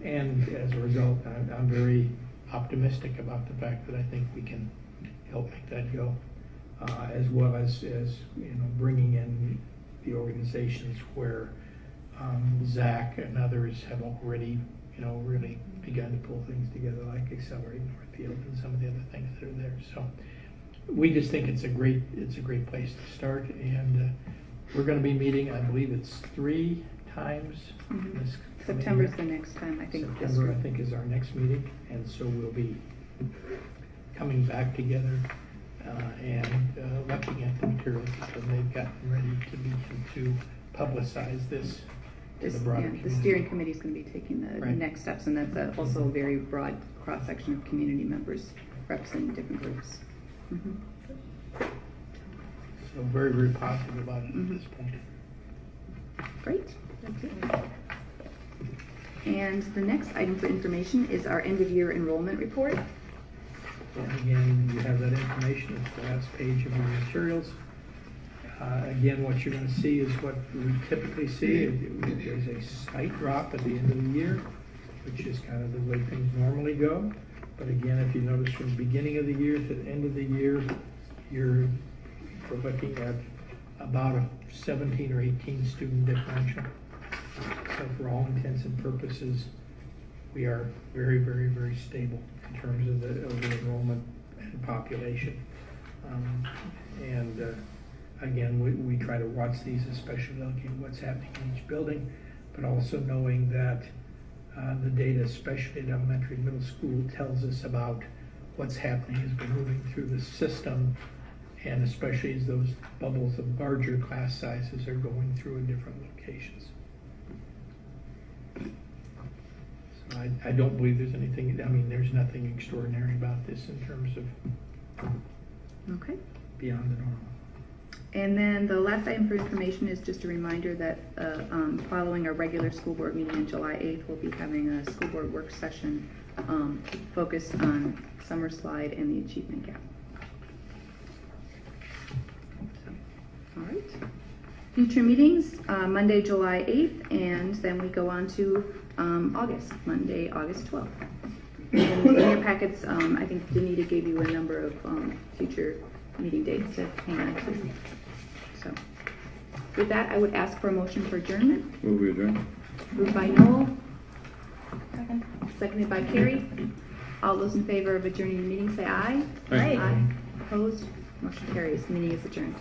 And as a result, I'm very optimistic about the fact that I think we can help make that go, as well as bringing in the organizations where Zach and others have already really begun to pull things together, like Accelerate Northfield and some of the other things that are there. So we just think it's a great place to start, and we're going to be meeting, I believe it's 3 times. This September's the next time, I think. September, I think, is our next meeting, and so we'll be coming back together and looking at the materials that they've gotten ready to publicize this to the broader community. The steering committee is going to be taking the next steps, and that's also a very broad cross-section of community members representing different groups. So very, very positive about it at this point. Great. That's it. And the next item for information is our end-of-year enrollment report. And again, you have that information. It's the last page of your materials. Again, what you're going to see is what we typically see. There's a slight drop at the end of the year, which is kind of the way things normally go. But again, if you notice from the beginning of the year to the end of the year, we're looking at about a 17 or 18 student differential. So for all intents and purposes, we are very, very, very stable in terms of the enrollment and population. Again, we try to watch these, especially looking at what's happening in each building, but also knowing that the data, especially at elementary and middle school, tells us about what's happening as we're moving through the system, and especially as those bubbles of larger class sizes are going through in different locations. So I don't believe there's anything, there's nothing extraordinary about this in terms of beyond the normal. And then the last item for information is just a reminder that following our regular school board meeting on July 8th, we'll be having a school board work session focused on summer slide and the achievement gap. So, all right. Future meetings, Monday, July 8th, and then we go on to August, Monday, August 12th. And in your packets, I think Danita gave you a number of future meeting dates to hang on to. So, with that, I would ask for a motion for adjournment. Move we adjourn. Moved by Noel. Second. Seconded by Carrie. All those in favor of adjourning the meeting, say aye. Aye. Aye. Opposed? Motion carries. Meeting is adjourned.